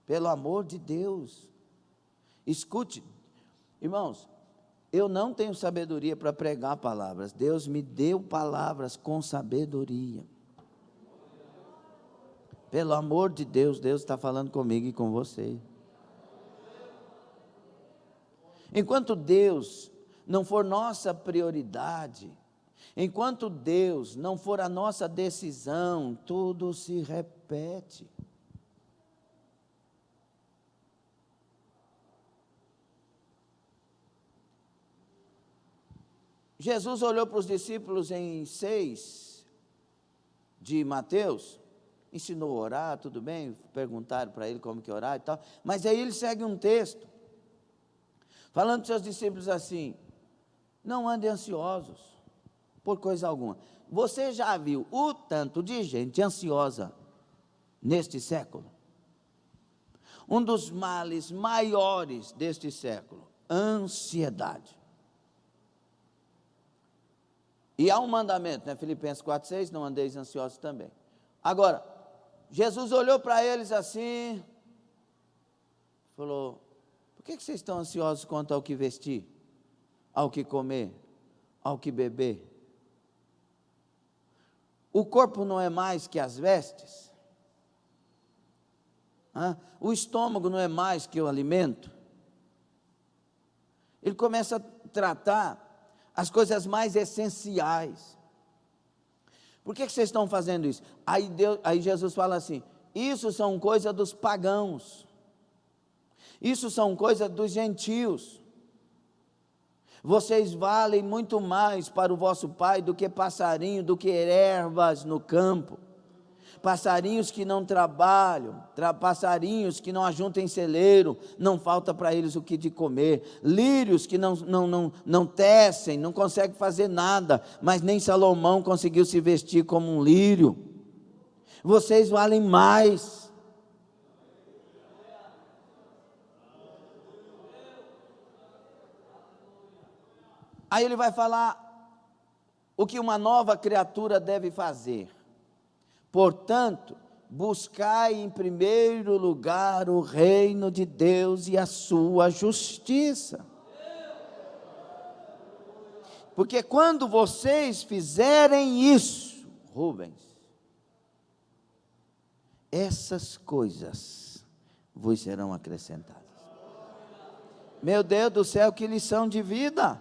Pelo amor de Deus. Escute, irmãos, eu não tenho sabedoria para pregar palavras. Deus me deu palavras com sabedoria. Pelo amor de Deus, Deus está falando comigo e com você. Enquanto Deus não for nossa prioridade, enquanto Deus não for a nossa decisão, tudo se repete. Jesus olhou para os discípulos em 6, de Mateus, ensinou a orar, tudo bem, perguntaram para ele como que orar e tal, mas aí ele segue um texto, falando para os seus discípulos assim: não andem ansiosos por coisa alguma. Você já viu o tanto de gente ansiosa neste século? Um dos males maiores deste século, ansiedade. E há um mandamento, né? Filipenses 4,6, não andeis ansiosos também. Agora, Jesus olhou para eles assim, falou: por que vocês estão ansiosos quanto ao que vestir, ao que comer, ao que beber? O corpo não é mais que as vestes? O estômago não é mais que o alimento? Ele começa a tratar as coisas mais essenciais. Por que vocês estão fazendo isso? Aí Jesus fala assim: isso são coisas dos pagãos, isso são coisas dos gentios. Vocês valem muito mais para o vosso Pai do que passarinho, do que ervas no campo. Passarinhos que não trabalham, passarinhos que não ajuntam em celeiro, não falta para eles o que de comer. Lírios que não tecem, não conseguem fazer nada, mas nem Salomão conseguiu se vestir como um lírio. Vocês valem mais. Aí ele vai falar o que uma nova criatura deve fazer. Portanto, buscai em primeiro lugar o reino de Deus e a sua justiça. Porque quando vocês fizerem isso, Rubens, essas coisas vos serão acrescentadas. Meu Deus do céu, que lição de vida!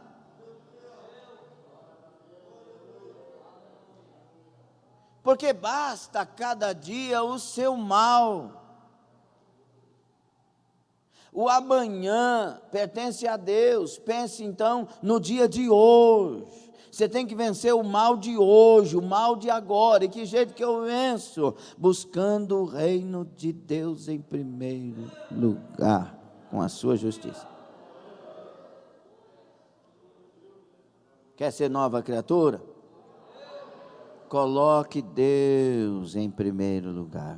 Porque basta cada dia o seu mal. O amanhã pertence a Deus. Pense então no dia de hoje. Você tem que vencer o mal de hoje, o mal de agora. E que jeito que eu venço? Buscando o reino de Deus em primeiro lugar, com a sua justiça. Quer ser nova criatura? Coloque Deus em primeiro lugar.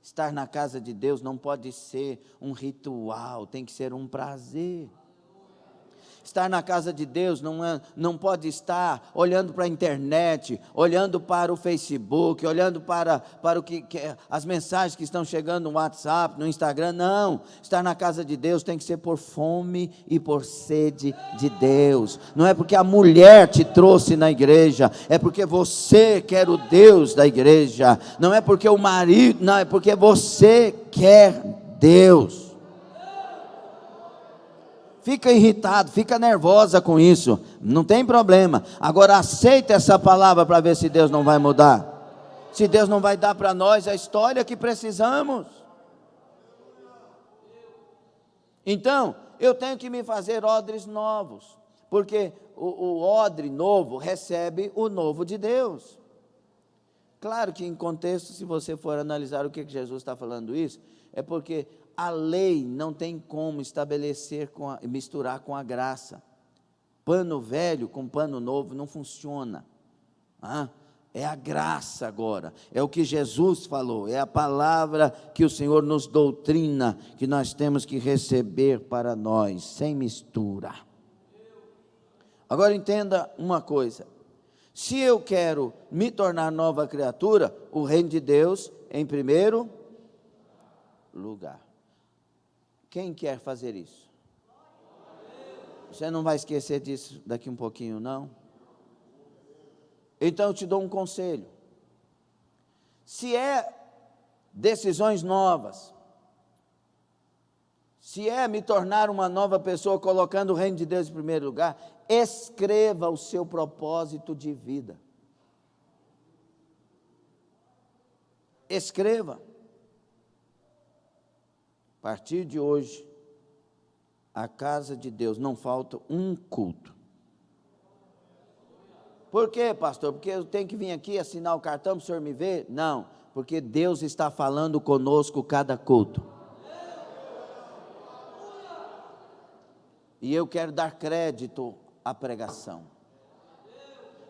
Estar na casa de Deus não pode ser um ritual, tem que ser um prazer. Estar na casa de Deus não pode estar olhando para a internet, olhando para o Facebook, olhando para as mensagens que estão chegando no WhatsApp, no Instagram. Não, estar na casa de Deus tem que ser por fome e por sede de Deus. Não é porque a mulher te trouxe na igreja, é porque você quer o Deus da igreja. Não é porque o marido, não, é porque você quer Deus. Fica irritado, fica nervosa com isso, não tem problema. Agora aceita essa palavra para ver se Deus não vai mudar. Se Deus não vai dar para nós a história que precisamos. Então, eu tenho que me fazer odres novos, porque o odre novo recebe o novo de Deus. Claro que em contexto, se você for analisar o que Jesus está falando isso, é porque a lei não tem como estabelecer, misturar com a graça. Pano velho com pano novo não funciona. É a graça agora, é o que Jesus falou, é a palavra que o Senhor nos doutrina, que nós temos que receber para nós, sem mistura. Agora entenda uma coisa: se eu quero me tornar nova criatura, o reino de Deus em primeiro lugar. Quem quer fazer isso? Você não vai esquecer disso daqui um pouquinho, não? Então eu te dou um conselho. Se é decisões novas, se é me tornar uma nova pessoa, colocando o reino de Deus em primeiro lugar, escreva o seu propósito de vida. Escreva. A partir de hoje, a casa de Deus não falta um culto. Por quê, pastor? Porque eu tenho que vir aqui assinar o cartão para o senhor me ver? Não, porque Deus está falando conosco cada culto. E eu quero dar crédito à pregação.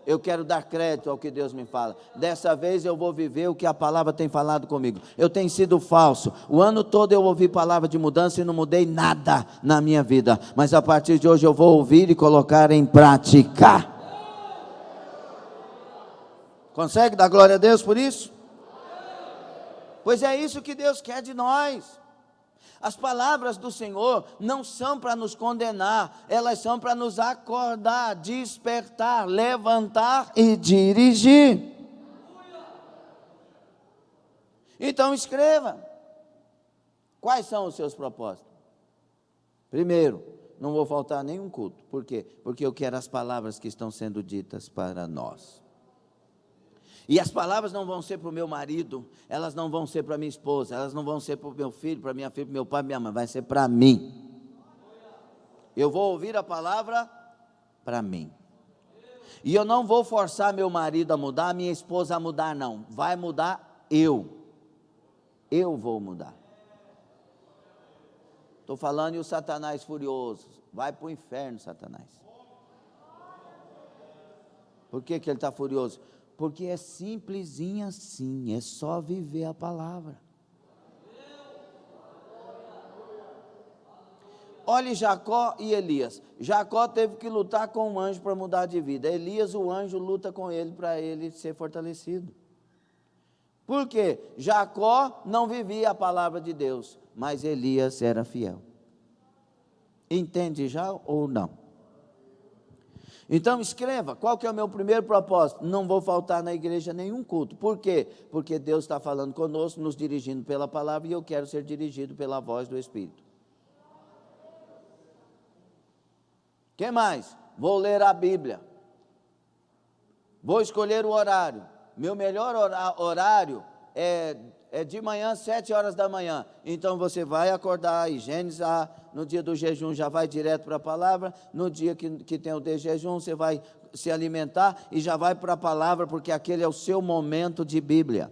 Eu quero dar crédito ao que Deus me fala. Dessa vez eu vou viver o que a palavra tem falado comigo. Eu tenho sido falso. O ano todo eu ouvi palavra de mudança e não mudei nada na minha vida. Mas a partir de hoje eu vou ouvir e colocar em prática. Consegue dar glória a Deus por isso? Pois é isso que Deus quer de nós. As palavras do Senhor não são para nos condenar, elas são para nos acordar, despertar, levantar e dirigir. Então escreva. Quais são os seus propósitos? Primeiro, não vou faltar nenhum culto. Por quê? Porque eu quero as palavras que estão sendo ditas para nós. E as palavras não vão ser para o meu marido, elas não vão ser para minha esposa, elas não vão ser para o meu filho, para minha filha, para meu pai, para minha mãe, vai ser para mim. Eu vou ouvir a palavra para mim. E eu não vou forçar meu marido a mudar, minha esposa a mudar, não. Vai mudar eu. Eu vou mudar. Estou falando e o Satanás furioso. Vai para o inferno, Satanás. Por que ele está furioso? Porque é simplesinho assim, é só viver a palavra. Olhe Jacó e Elias. Jacó teve que lutar com um anjo para mudar de vida. Elias, o anjo, luta com ele para ele ser fortalecido. Por quê? Jacó não vivia a palavra de Deus, mas Elias era fiel. Entende já ou não? Então escreva, qual que é o meu primeiro propósito? Não vou faltar na igreja nenhum culto. Por quê? Porque Deus está falando conosco, nos dirigindo pela palavra, e eu quero ser dirigido pela voz do Espírito. O que mais? Vou ler a Bíblia. Vou escolher o horário. Meu melhor horário é de manhã, 7 horas da manhã. Então você vai acordar, Gênesis, no dia do jejum já vai direto para a palavra, no dia que tem o de jejum você vai se alimentar e já vai para a palavra, porque aquele é o seu momento de Bíblia.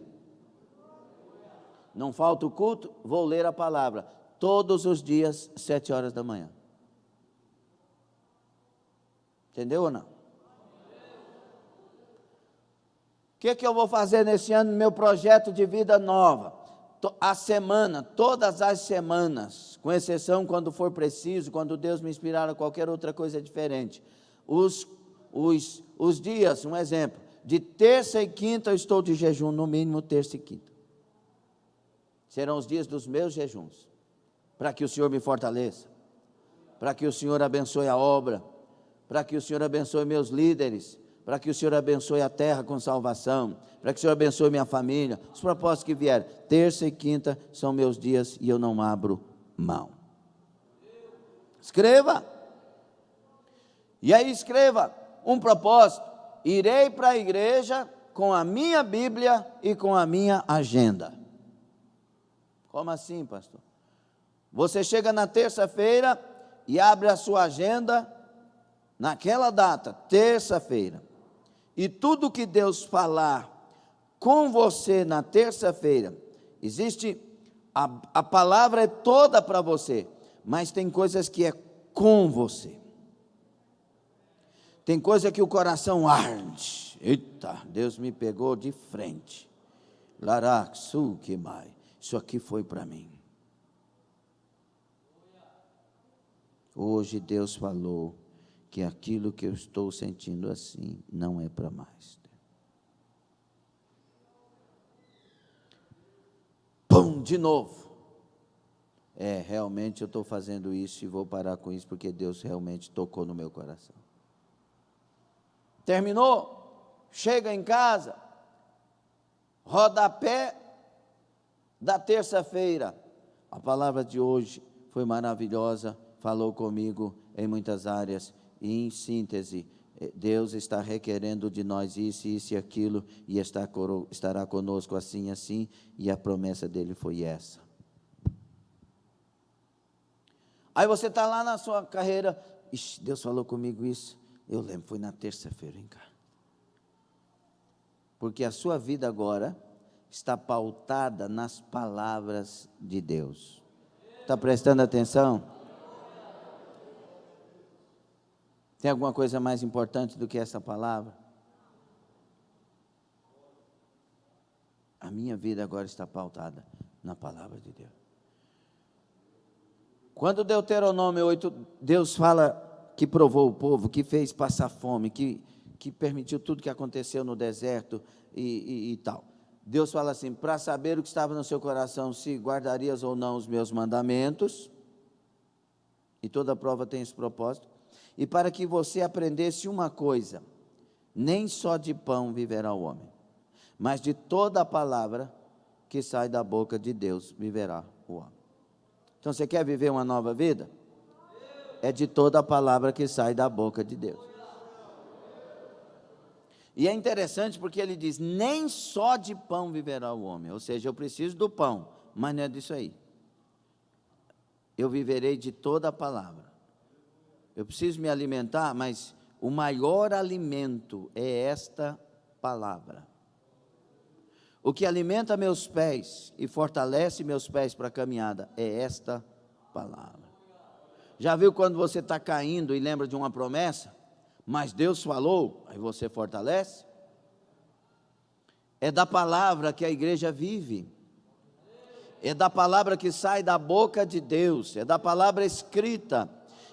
Não falta o culto, vou ler a palavra, todos os dias, 7 horas da manhã. Entendeu ou não? O que eu vou fazer nesse ano, no meu projeto de vida nova? A semana, todas as semanas, com exceção quando for preciso, quando Deus me inspirar a qualquer outra coisa diferente. Os dias, um exemplo, de terça e quinta eu estou de jejum, no mínimo terça e quinta. Serão os dias dos meus jejuns, para que o Senhor me fortaleça, para que o Senhor abençoe a obra, para que o Senhor abençoe meus líderes, para que o Senhor abençoe a terra com salvação, para que o Senhor abençoe minha família, os propósitos que vierem. Terça e quinta são meus dias e eu não abro mão. Escreva. E aí escreva um propósito: irei para a igreja com a minha Bíblia e com a minha agenda. Como assim, pastor? Você chega na terça-feira e abre a sua agenda naquela data, terça-feira. E tudo que Deus falar com você na terça-feira, a palavra é toda para você, mas tem coisas que é com você. Tem coisa que o coração arde. Eita, Deus me pegou de frente. Laraxu que mai. Isso aqui foi para mim. Hoje Deus falou que aquilo que eu estou sentindo assim não é para mais. Pum, de novo. Realmente eu estou fazendo isso e vou parar com isso porque Deus realmente tocou no meu coração. Terminou? Chega em casa, rodapé da terça-feira. A palavra de hoje foi maravilhosa, falou comigo em muitas áreas. E em síntese, Deus está requerendo de nós isso e aquilo, e estará conosco assim e assim, e a promessa dele foi essa. Aí você está lá na sua carreira, Deus falou comigo isso, eu lembro, foi na terça-feira, hein, cara? porque a sua vida agora está pautada nas palavras de Deus. Está prestando atenção? Tem alguma coisa mais importante do que essa palavra? A minha vida agora está pautada na palavra de Deus. Quando Deuteronômio 8, Deus fala que provou o povo, que fez passar fome, que permitiu tudo que aconteceu no deserto e tal. Deus fala assim, para saber o que estava no seu coração, se guardarias ou não os meus mandamentos, e toda prova tem esse propósito, e para que você aprendesse uma coisa, nem só de pão viverá o homem, mas de toda a palavra que sai da boca de Deus viverá o homem. Então você quer viver uma nova vida? É de toda a palavra que sai da boca de Deus. E é interessante porque ele diz, nem só de pão viverá o homem, ou seja, eu preciso do pão, mas não é disso aí. Eu viverei de toda a palavra. Eu preciso me alimentar, mas o maior alimento é esta palavra. O que alimenta meus pés e fortalece meus pés para a caminhada é esta palavra. Já viu quando você está caindo e lembra de uma promessa? Mas Deus falou, aí você fortalece. É da palavra que a igreja vive. É da palavra que sai da boca de Deus. É da palavra escrita.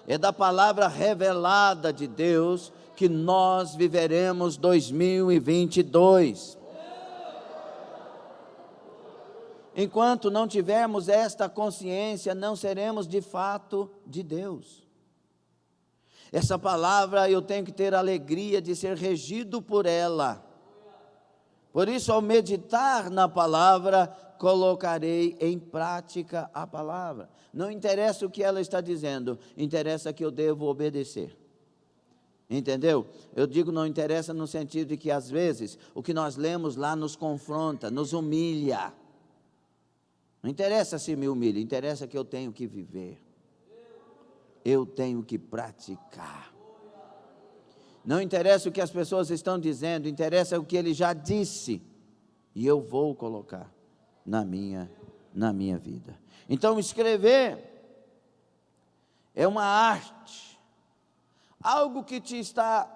É da palavra revelada de Deus que nós viveremos 2022. Enquanto não tivermos esta consciência, não seremos de fato de Deus. Essa palavra eu tenho que ter a alegria de ser regido por ela. Por isso, ao meditar na palavra, colocarei em prática a palavra. Não interessa o que ela está dizendo, interessa que eu devo obedecer. Entendeu? Eu digo não interessa no sentido de que às vezes o que nós lemos lá nos confronta, nos humilha. Não interessa se me humilha, interessa que eu tenho que viver. Eu tenho que praticar. Não interessa o que as pessoas estão dizendo, interessa o que ele já disse. E eu vou colocar na minha vida. Então, escrever é uma arte. Algo que te está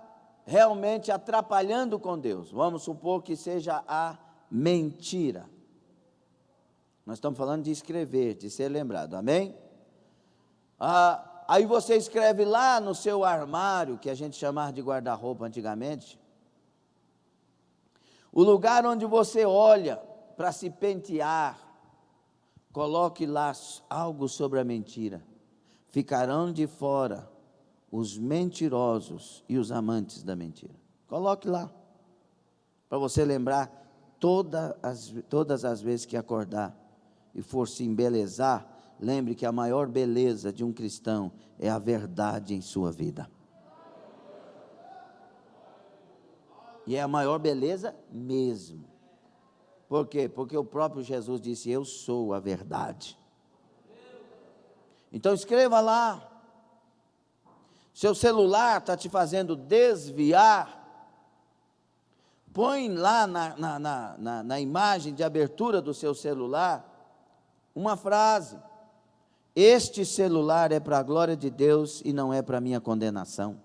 realmente atrapalhando com Deus. Vamos supor que seja a mentira. Nós estamos falando de escrever, de ser lembrado, amém? Aí você escreve lá no seu armário, que a gente chamava de guarda-roupa antigamente, o lugar onde você olha para se pentear, coloque lá algo sobre a mentira. Ficarão de fora os mentirosos e os amantes da mentira. Coloque lá, para você lembrar todas as vezes que acordar e for se embelezar, lembre que a maior beleza de um cristão é a verdade em sua vida. E é a maior beleza mesmo. Por quê? Porque o próprio Jesus disse, eu sou a verdade. Então escreva lá. Seu celular está te fazendo desviar. Põe lá na imagem de abertura do seu celular uma frase. Este celular é para a glória de Deus e não é para a minha condenação.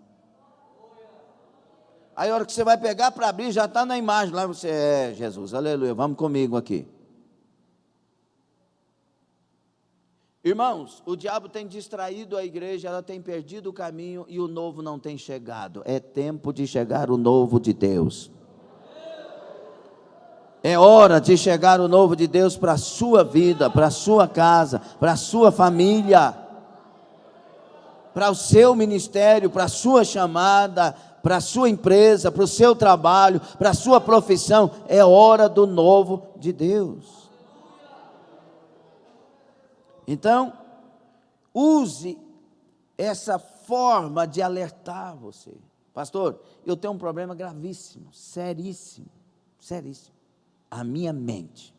Aí a hora que você vai pegar para abrir, já está na imagem, lá você, Jesus, aleluia, vamos comigo aqui. Irmãos, o diabo tem distraído a igreja, ela tem perdido o caminho e o novo não tem chegado. É tempo de chegar o novo de Deus. É hora de chegar o novo de Deus para a sua vida, para a sua casa, para a sua família, para o seu ministério, para a sua chamada, para a sua empresa, para o seu trabalho, para a sua profissão. É hora do novo de Deus. Então, use essa forma de alertar você. Pastor, eu tenho um problema gravíssimo, seríssimo, seríssimo. A minha mente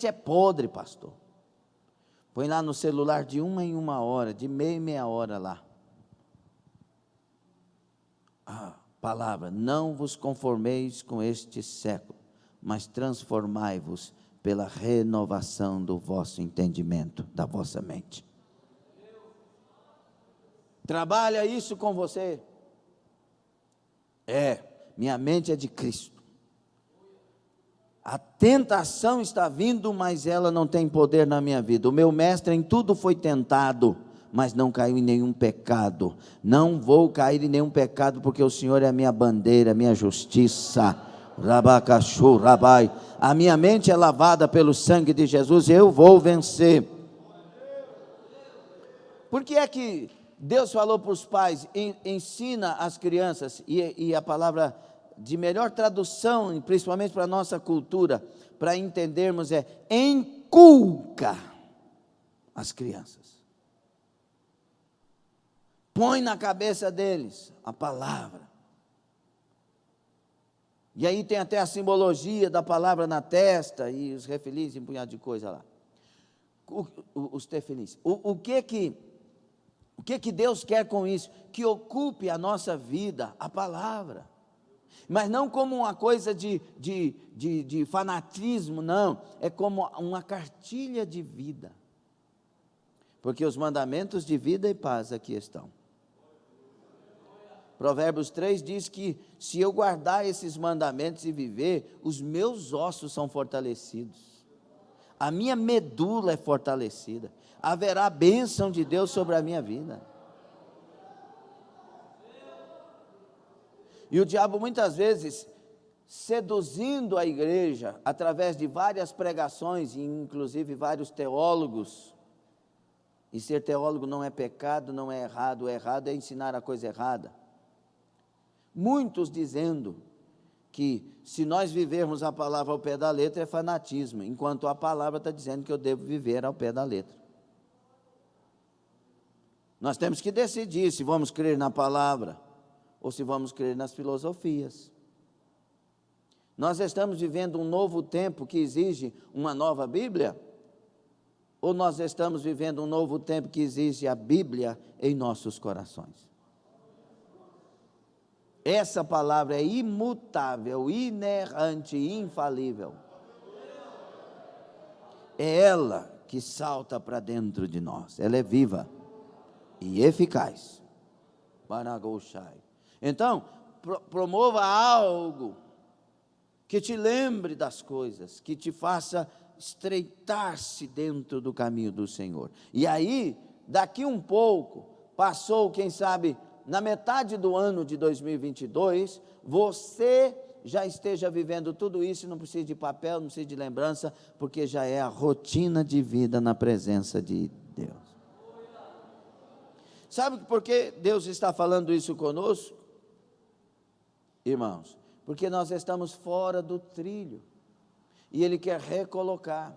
é podre, pastor. Põe lá no celular de 1 em 1 hora, de meia em meia hora lá. palavra, não vos conformeis com este século, mas transformai-vos pela renovação do vosso entendimento, da vossa mente. Trabalha isso com você. Minha mente é de Cristo. A tentação está vindo, mas ela não tem poder na minha vida. O meu mestre em tudo foi tentado, mas não caiu em nenhum pecado. Não vou cair em nenhum pecado, porque o Senhor é a minha bandeira, a minha justiça. Rabacachu, rabai. A minha mente é lavada pelo sangue de Jesus, eu vou vencer. Por que é que Deus falou para os pais, ensina as crianças, e a palavra de melhor tradução, principalmente para a nossa cultura, para entendermos, inculca as crianças. Põe na cabeça deles a palavra. E aí tem até a simbologia da palavra na testa, e os refelis e um punhado de coisa lá. Os tefelis. O que que Deus quer com isso? Que ocupe a nossa vida, a palavra. Mas não como uma coisa de fanatismo, não. É como uma cartilha de vida. Porque os mandamentos de vida e paz aqui estão. Provérbios 3 diz que se eu guardar esses mandamentos e viver, os meus ossos são fortalecidos. A minha medula é fortalecida. Haverá bênção de Deus sobre a minha vida. E o diabo muitas vezes, seduzindo a igreja, através de várias pregações, e inclusive vários teólogos, e ser teólogo não é pecado, não é errado, o errado é ensinar a coisa errada. Muitos dizendo que se nós vivermos a palavra ao pé da letra é fanatismo, enquanto a palavra está dizendo que eu devo viver ao pé da letra. Nós temos que decidir se vamos crer na palavra ou se vamos crer nas filosofias. Nós estamos vivendo um novo tempo que exige uma nova Bíblia? Ou nós estamos vivendo um novo tempo que exige a Bíblia em nossos corações? Essa palavra é imutável, inerrante, infalível. É ela que salta para dentro de nós. Ela é viva e eficaz. Então, promova algo que te lembre das coisas, que te faça estreitar-se dentro do caminho do Senhor. E aí, daqui um pouco, passou, quem sabe, na metade do ano de 2022, você já esteja vivendo tudo isso, não precisa de papel, não precisa de lembrança, porque já é a rotina de vida na presença de Deus. Sabe por que Deus está falando isso conosco? Irmãos, porque nós estamos fora do trilho, e Ele quer recolocar.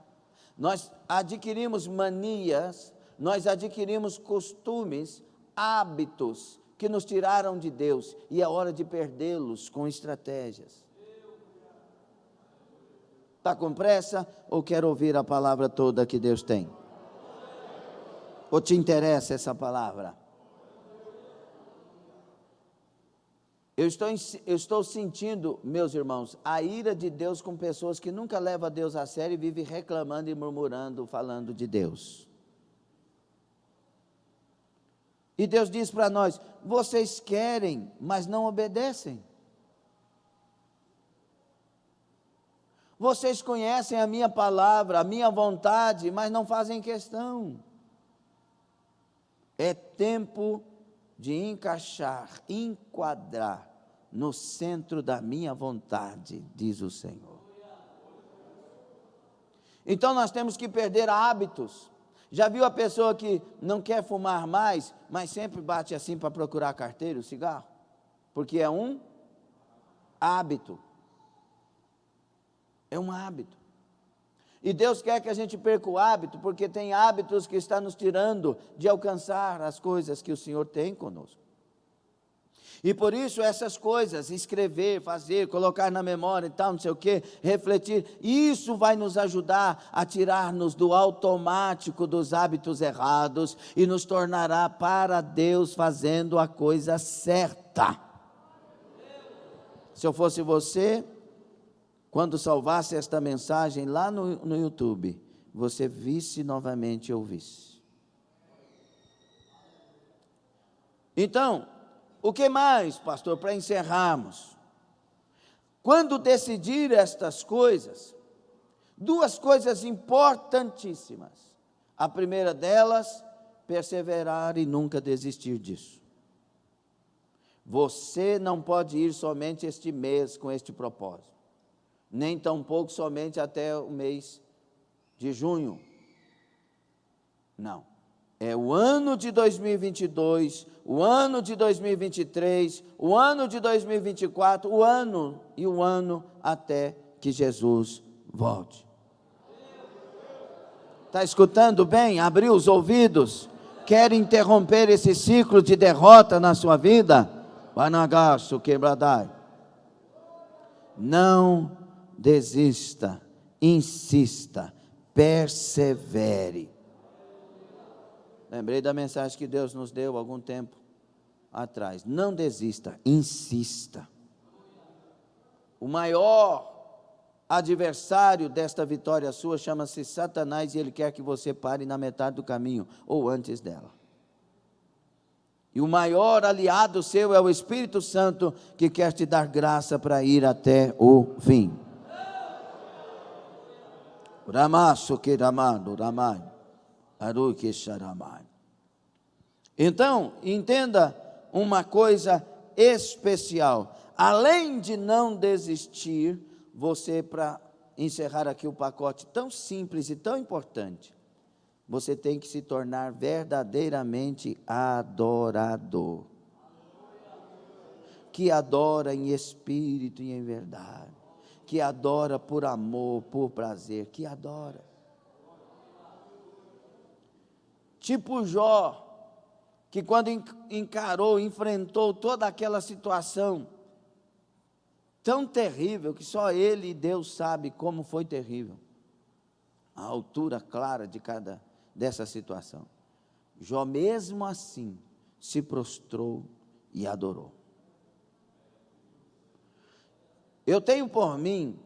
Nós adquirimos manias, nós adquirimos costumes, hábitos, que nos tiraram de Deus, e é hora de perdê-los com estratégias. Está com pressa ou quer ouvir a palavra toda que Deus tem? Ou te interessa essa palavra? Eu estou sentindo, meus irmãos, a ira de Deus com pessoas que nunca levam a Deus a sério e vivem reclamando e murmurando, falando de Deus. E Deus diz para nós: vocês querem, mas não obedecem. Vocês conhecem a minha palavra, a minha vontade, mas não fazem questão. É tempo de encaixar, enquadrar no centro da minha vontade, diz o Senhor. Então nós temos que perder hábitos. Já viu a pessoa que não quer fumar mais, mas sempre bate assim para procurar a carteira, o cigarro? Porque é um hábito. É um hábito. E Deus quer que a gente perca o hábito, porque tem hábitos que estão nos tirando de alcançar as coisas que o Senhor tem conosco. E por isso essas coisas, escrever, fazer, colocar na memória e tal, não sei o quê, refletir, isso vai nos ajudar a tirar-nos do automático dos hábitos errados e nos tornará para Deus fazendo a coisa certa. Se eu fosse você, quando salvasse esta mensagem lá no YouTube, você visse novamente e ouvisse. Então, o que mais, pastor, para encerrarmos? Quando decidir estas coisas, duas coisas importantíssimas. A primeira delas, perseverar e nunca desistir disso. Você não pode ir somente este mês com este propósito, nem tampouco somente até o mês de junho. Não. É o ano de 2022, o ano de 2023, o ano de 2024, o ano até que Jesus volte. Está escutando bem? Abriu os ouvidos? Quer interromper esse ciclo de derrota na sua vida? Banagaço quebradai. Não desista, insista, persevere. Lembrei da mensagem que Deus nos deu há algum tempo atrás. Não desista, insista. O maior adversário desta vitória sua chama-se Satanás, e ele quer que você pare na metade do caminho, ou antes dela. E o maior aliado seu é o Espírito Santo, que quer te dar graça para ir até o fim. Ramasso que ramado, ramai. Então, entenda uma coisa especial. Além de não desistir, você, para encerrar aqui o pacote tão simples e tão importante, você tem que se tornar verdadeiramente adorador. Que adora em espírito e em verdade. Que adora por amor, por prazer. Que adora. Tipo Jó, que quando enfrentou toda aquela situação tão terrível, que só ele e Deus sabe como foi terrível, a altura clara dessa situação. Jó mesmo assim se prostrou e adorou. Eu tenho por mim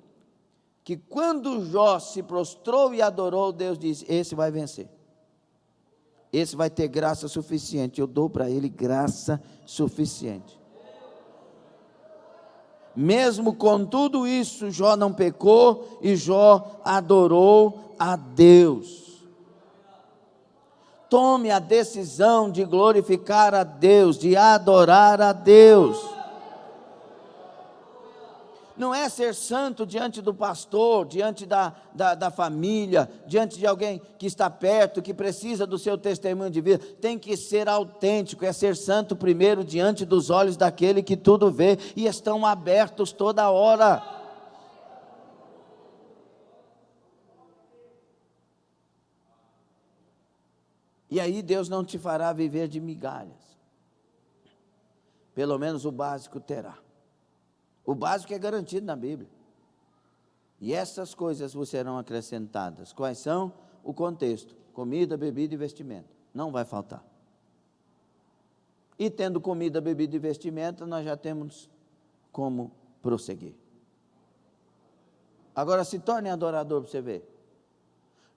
que quando Jó se prostrou e adorou, Deus disse: esse vai vencer. Esse vai ter graça suficiente. Eu dou para ele graça suficiente. Mesmo com tudo isso, Jó não pecou e Jó adorou a Deus. Tome a decisão de glorificar a Deus, de adorar a Deus. Não é ser santo diante do pastor, diante da família, diante de alguém que está perto, que precisa do seu testemunho de vida. Tem que ser autêntico, é ser santo primeiro diante dos olhos daquele que tudo vê e estão abertos toda hora. E aí Deus não te fará viver de migalhas. Pelo menos o básico terá. O básico é garantido na Bíblia. E essas coisas vos serão acrescentadas. Quais são? O contexto: comida, bebida e vestimenta. Não vai faltar. E tendo comida, bebida e vestimenta, nós já temos como prosseguir. Agora se torne adorador para você ver.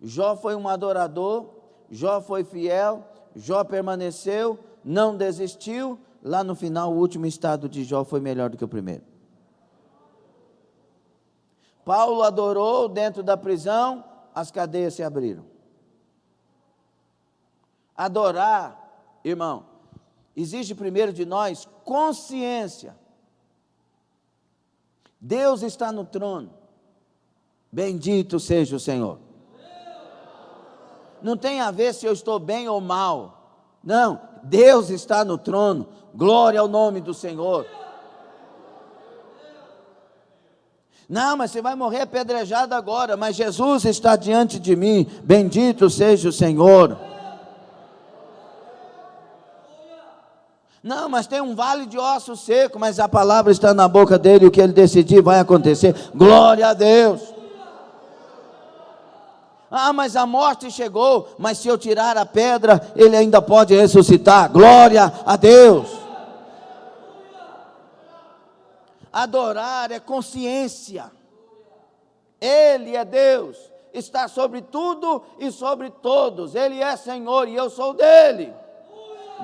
Jó foi um adorador, Jó foi fiel, Jó permaneceu, não desistiu. Lá no final, o último estado de Jó foi melhor do que o primeiro. Paulo adorou dentro da prisão, as cadeias se abriram. Adorar, irmão, exige primeiro de nós consciência. Deus está no trono. Bendito seja o Senhor. Não tem a ver se eu estou bem ou mal. Não, Deus está no trono. Glória ao nome do Senhor. Não, mas você vai morrer apedrejado agora, mas Jesus está diante de mim, bendito seja o Senhor. Não, mas tem um vale de ossos seco, mas a palavra está na boca dele, e o que ele decidir vai acontecer, glória a Deus. Ah, mas a morte chegou, mas se eu tirar a pedra, ele ainda pode ressuscitar, glória a Deus. Adorar é consciência. Ele é Deus, está sobre tudo e sobre todos. Ele é Senhor e eu sou dele.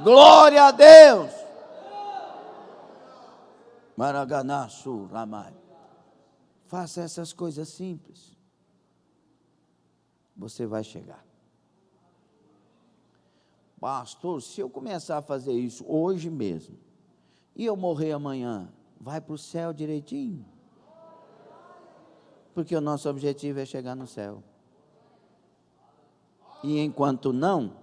Glória a Deus. Maraganaçu Ramai. Faça essas coisas simples. Você vai chegar. Pastor, se eu começar a fazer isso hoje mesmo, e eu morrer amanhã, vai para o céu direitinho? Porque o nosso objetivo é chegar no céu. E enquanto não,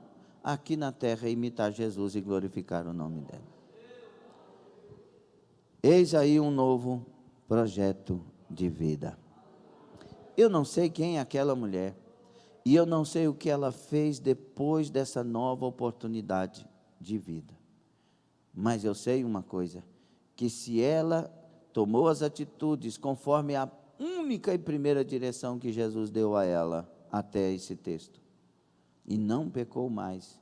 aqui na terra é imitar Jesus e glorificar o nome dele. Eis aí um novo projeto de vida. Eu não sei quem é aquela mulher, e eu não sei o que ela fez depois dessa nova oportunidade de vida. Mas eu sei uma coisa, que se ela tomou as atitudes conforme a única e primeira direção que Jesus deu a ela até esse texto, e não pecou mais,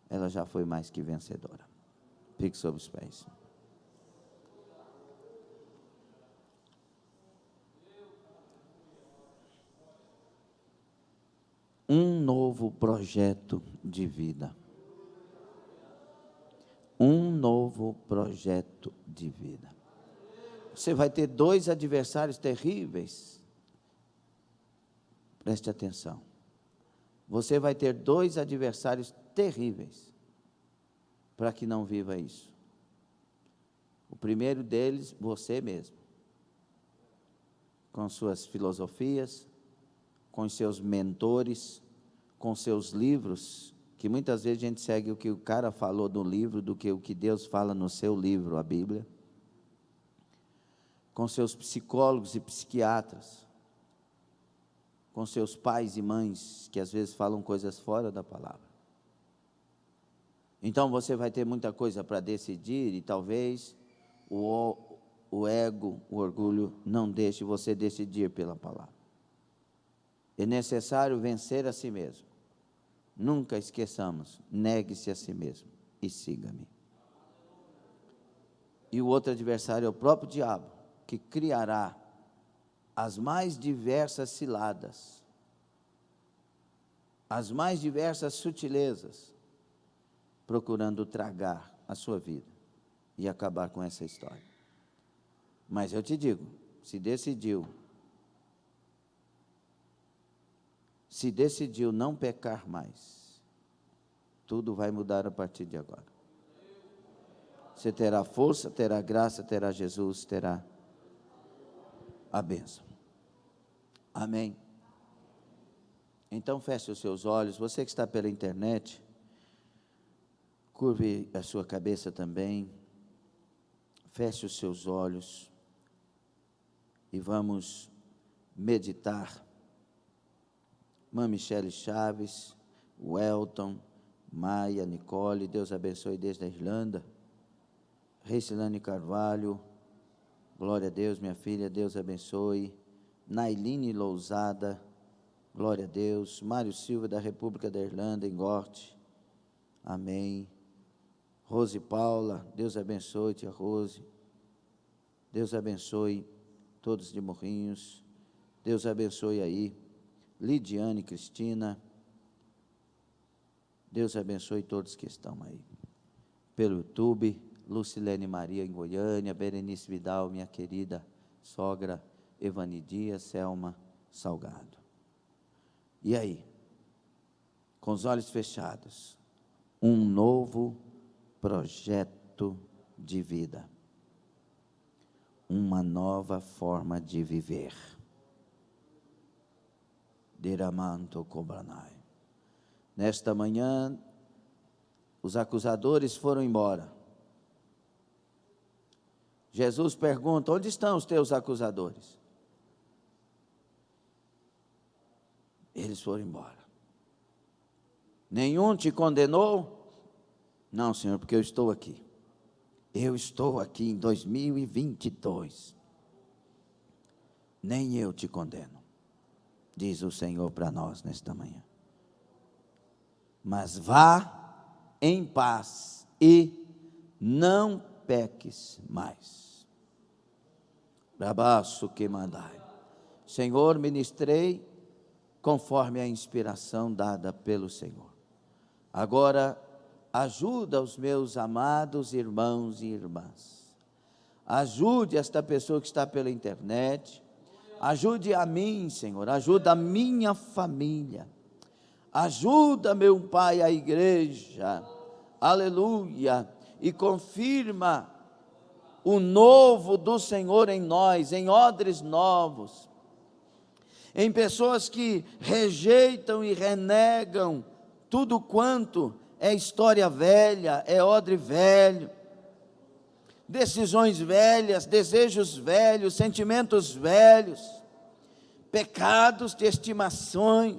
ela já foi mais que vencedora. Fique sobre os pés. Um novo projeto de vida. Um novo projeto de vida. Você vai ter 2 adversários terríveis. Preste atenção. Você vai ter 2 adversários terríveis para que não viva isso. O primeiro deles, você mesmo. Com suas filosofias, com os seus mentores, com seus livros, que muitas vezes a gente segue o que o cara falou no livro do que o que Deus fala no seu livro, a Bíblia. Com seus psicólogos e psiquiatras, com seus pais e mães, que às vezes falam coisas fora da palavra. Então você vai ter muita coisa para decidir e talvez o ego, o orgulho, não deixe você decidir pela palavra. É necessário vencer a si mesmo. Nunca esqueçamos, negue-se a si mesmo e siga-me. E o outro adversário é o próprio diabo, que criará as mais diversas ciladas, as mais diversas sutilezas, procurando tragar a sua vida e acabar com essa história. Mas eu te digo, se decidiu não pecar mais, tudo vai mudar a partir de agora. Você terá força, terá graça, terá Jesus, terá a bênção. Amém? Então feche os seus olhos. Você que está pela internet, curve a sua cabeça também. Feche os seus olhos e vamos meditar. Irmã Michele Chaves, Welton, Maia, Nicole, Deus abençoe desde a Irlanda. Reicilane Carvalho, glória a Deus, minha filha, Deus abençoe. Nailine Lousada, glória a Deus. Mário Silva, da República da Irlanda, em Gorte, amém. Rose Paula, Deus abençoe, tia Rose. Deus abençoe todos de Morrinhos. Deus abençoe aí. Lidiane Cristina, Deus abençoe todos que estão aí. Pelo YouTube, Lucilene Maria em Goiânia, Berenice Vidal, minha querida sogra, Evani Dias, Selma Salgado. E aí? Com os olhos fechados, um novo projeto de vida. Uma nova forma de viver. Deramanto Kobranai. Nesta manhã, os acusadores foram embora. Jesus pergunta: onde estão os teus acusadores? Eles foram embora. Nenhum te condenou? Não, Senhor, porque eu estou aqui. Eu estou aqui em 2022. Nem eu te condeno, diz o Senhor para nós nesta manhã. Mas vá em paz e não peques mais. Rabaço que mandai. Senhor, ministrei conforme a inspiração dada pelo Senhor. Agora, ajuda os meus amados irmãos e irmãs. Ajude esta pessoa que está pela internet. Ajude a mim, Senhor. Ajuda a minha família. Ajuda, meu Pai, a igreja. Aleluia. E confirma o novo do Senhor em nós, em odres novos, em pessoas que rejeitam e renegam tudo quanto é história velha, é odre velho, decisões velhas, desejos velhos, sentimentos velhos, pecados de estimação,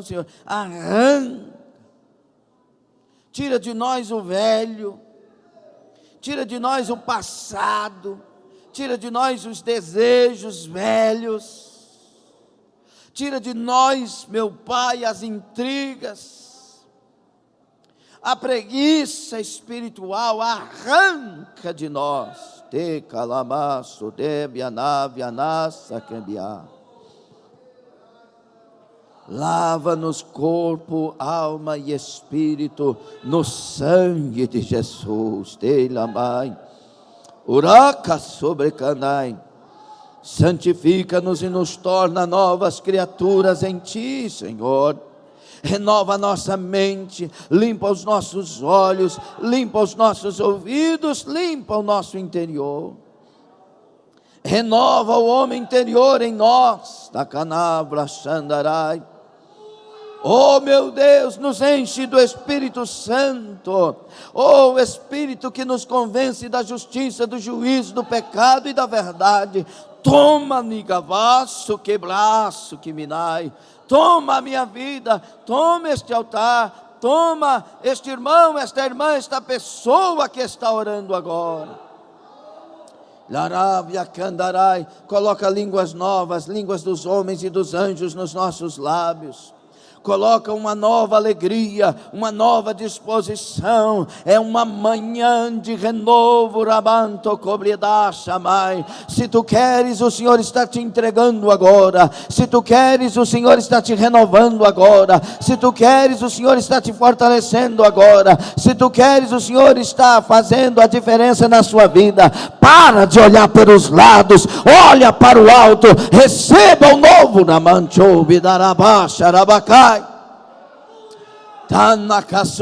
Senhor, arranca, tira de nós o velho, tira de nós o passado, tira de nós os desejos velhos, tira de nós, meu Pai, as intrigas, a preguiça espiritual, arranca de nós. Te calamaço, debianavi, anassa, cambiar. Lava-nos corpo, alma e espírito no sangue de Jesus. Telamai, uraca sobre canai. Santifica-nos e nos torna novas criaturas em Ti, Senhor. Renova a nossa mente, limpa os nossos olhos, limpa os nossos ouvidos, limpa o nosso interior. Renova o homem interior em nós. Tacanabra Xandarai. Oh meu Deus, nos enche do Espírito Santo, oh Espírito que nos convence da justiça, do juízo, do pecado e da verdade. Toma, nigavaço, quebraço, que minai. Toma a minha vida, toma este altar, toma este irmão, esta irmã, esta pessoa que está orando agora. Laravia candarai, coloca línguas novas, línguas dos homens e dos anjos nos nossos lábios. Coloca uma nova alegria, uma nova disposição. É uma manhã de renovo. Rabanto cobriedá chamai. Se tu queres, o Senhor está te entregando agora. Se tu queres, o Senhor está te renovando agora. Se tu queres, o Senhor está te fortalecendo agora. Se tu queres, o Senhor está fazendo a diferença na sua vida. Para de olhar para os lados, olha para o alto. Receba o novo. Ramancho bidarabá xarabacai.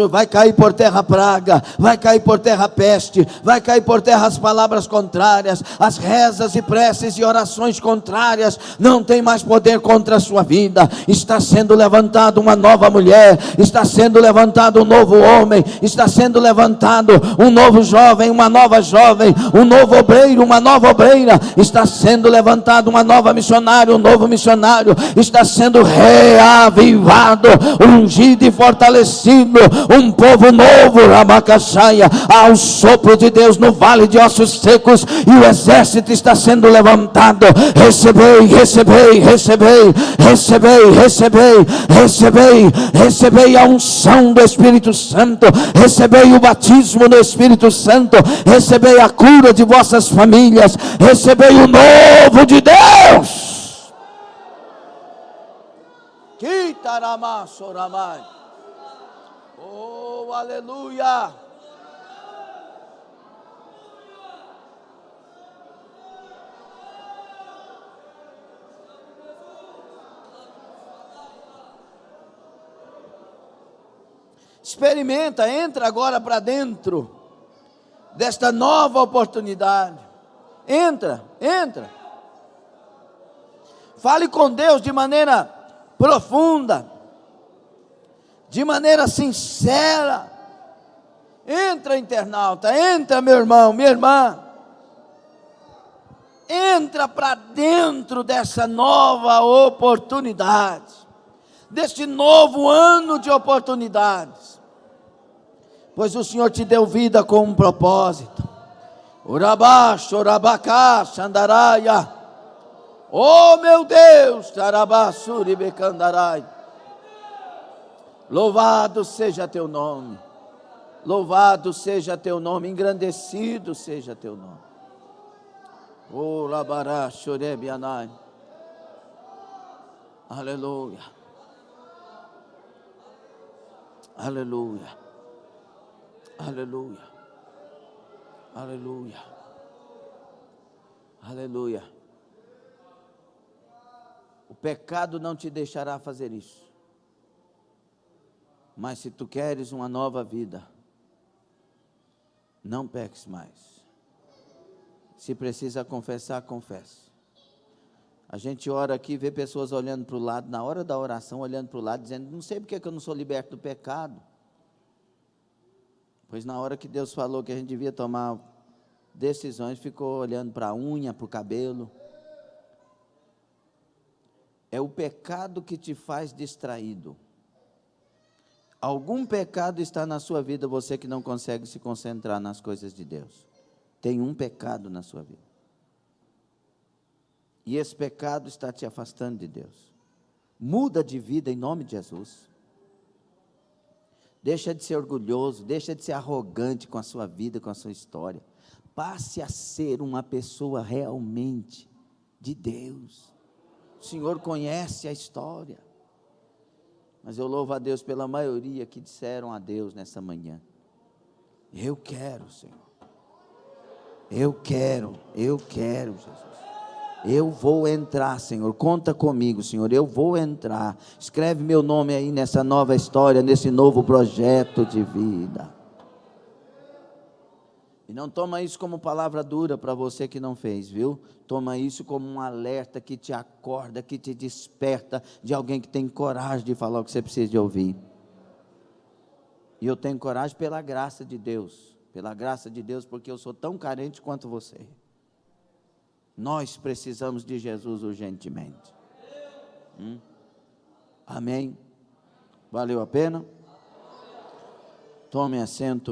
Vai cair por terra praga, vai cair por terra peste, vai cair por terra as palavras contrárias, as rezas e preces e orações contrárias, não tem mais poder contra a sua vida. Está sendo levantado uma nova mulher, está sendo levantado um novo homem, está sendo levantado um novo jovem, uma nova jovem, um novo obreiro, uma nova obreira, está sendo levantado uma nova missionária, um novo missionário, está sendo reavivado, ungido e fortalecido, um povo novo. Rabacaxaia, há um sopro de Deus no vale de ossos secos, e o exército está sendo levantado. Recebei, recebei, recebei, recebei, recebei, recebei, recebei a unção do Espírito Santo, recebei o batismo do Espírito Santo, recebei a cura de vossas famílias, recebei o novo de Deus. Kitaramasoramai. Oh, aleluia! Experimenta, entra agora para dentro desta nova oportunidade. Entra, entra. Fale com Deus de maneira profunda, de maneira sincera. Entra, internauta, entra, meu irmão, minha irmã. Entra para dentro dessa nova oportunidade, deste novo ano de oportunidades, pois o Senhor te deu vida com um propósito. Urabaxo, urabacá, xandaraia. Oh meu Deus, tarabassuri becandarai. Louvado seja teu nome, louvado seja teu nome, engrandecido seja teu nome. Oh, labará, chorebianai. Aleluia. Aleluia. Aleluia. Aleluia. Aleluia. O pecado não te deixará fazer isso. Mas se tu queres uma nova vida, não peques mais. Se precisa confessar, confesse. A gente ora aqui, vê pessoas olhando para o lado, na hora da oração, olhando para o lado, dizendo, não sei porque que eu não sou liberto do pecado. Pois na hora que Deus falou que a gente devia tomar decisões, ficou olhando para a unha, para o cabelo. É o pecado que te faz distraído. Algum pecado está na sua vida, você que não consegue se concentrar nas coisas de Deus. Tem um pecado na sua vida. E esse pecado está te afastando de Deus. Muda de vida em nome de Jesus. Deixa de ser orgulhoso, deixa de ser arrogante com a sua vida, com a sua história. Passe a ser uma pessoa realmente de Deus. O Senhor conhece a história. Mas eu louvo a Deus pela maioria que disseram a Deus nessa manhã. Eu quero, Senhor. Eu quero, Jesus. Eu vou entrar, Senhor. Conta comigo, Senhor. Eu vou entrar. Escreve meu nome aí nessa nova história, nesse novo projeto de vida. E não toma isso como palavra dura para você que não fez, viu? Toma isso como um alerta que te acorda, que te desperta de alguém que tem coragem de falar o que você precisa de ouvir. E eu tenho coragem pela graça de Deus. Pela graça de Deus, porque eu sou tão carente quanto você. Nós precisamos de Jesus urgentemente. Amém? Valeu a pena? Tome assento.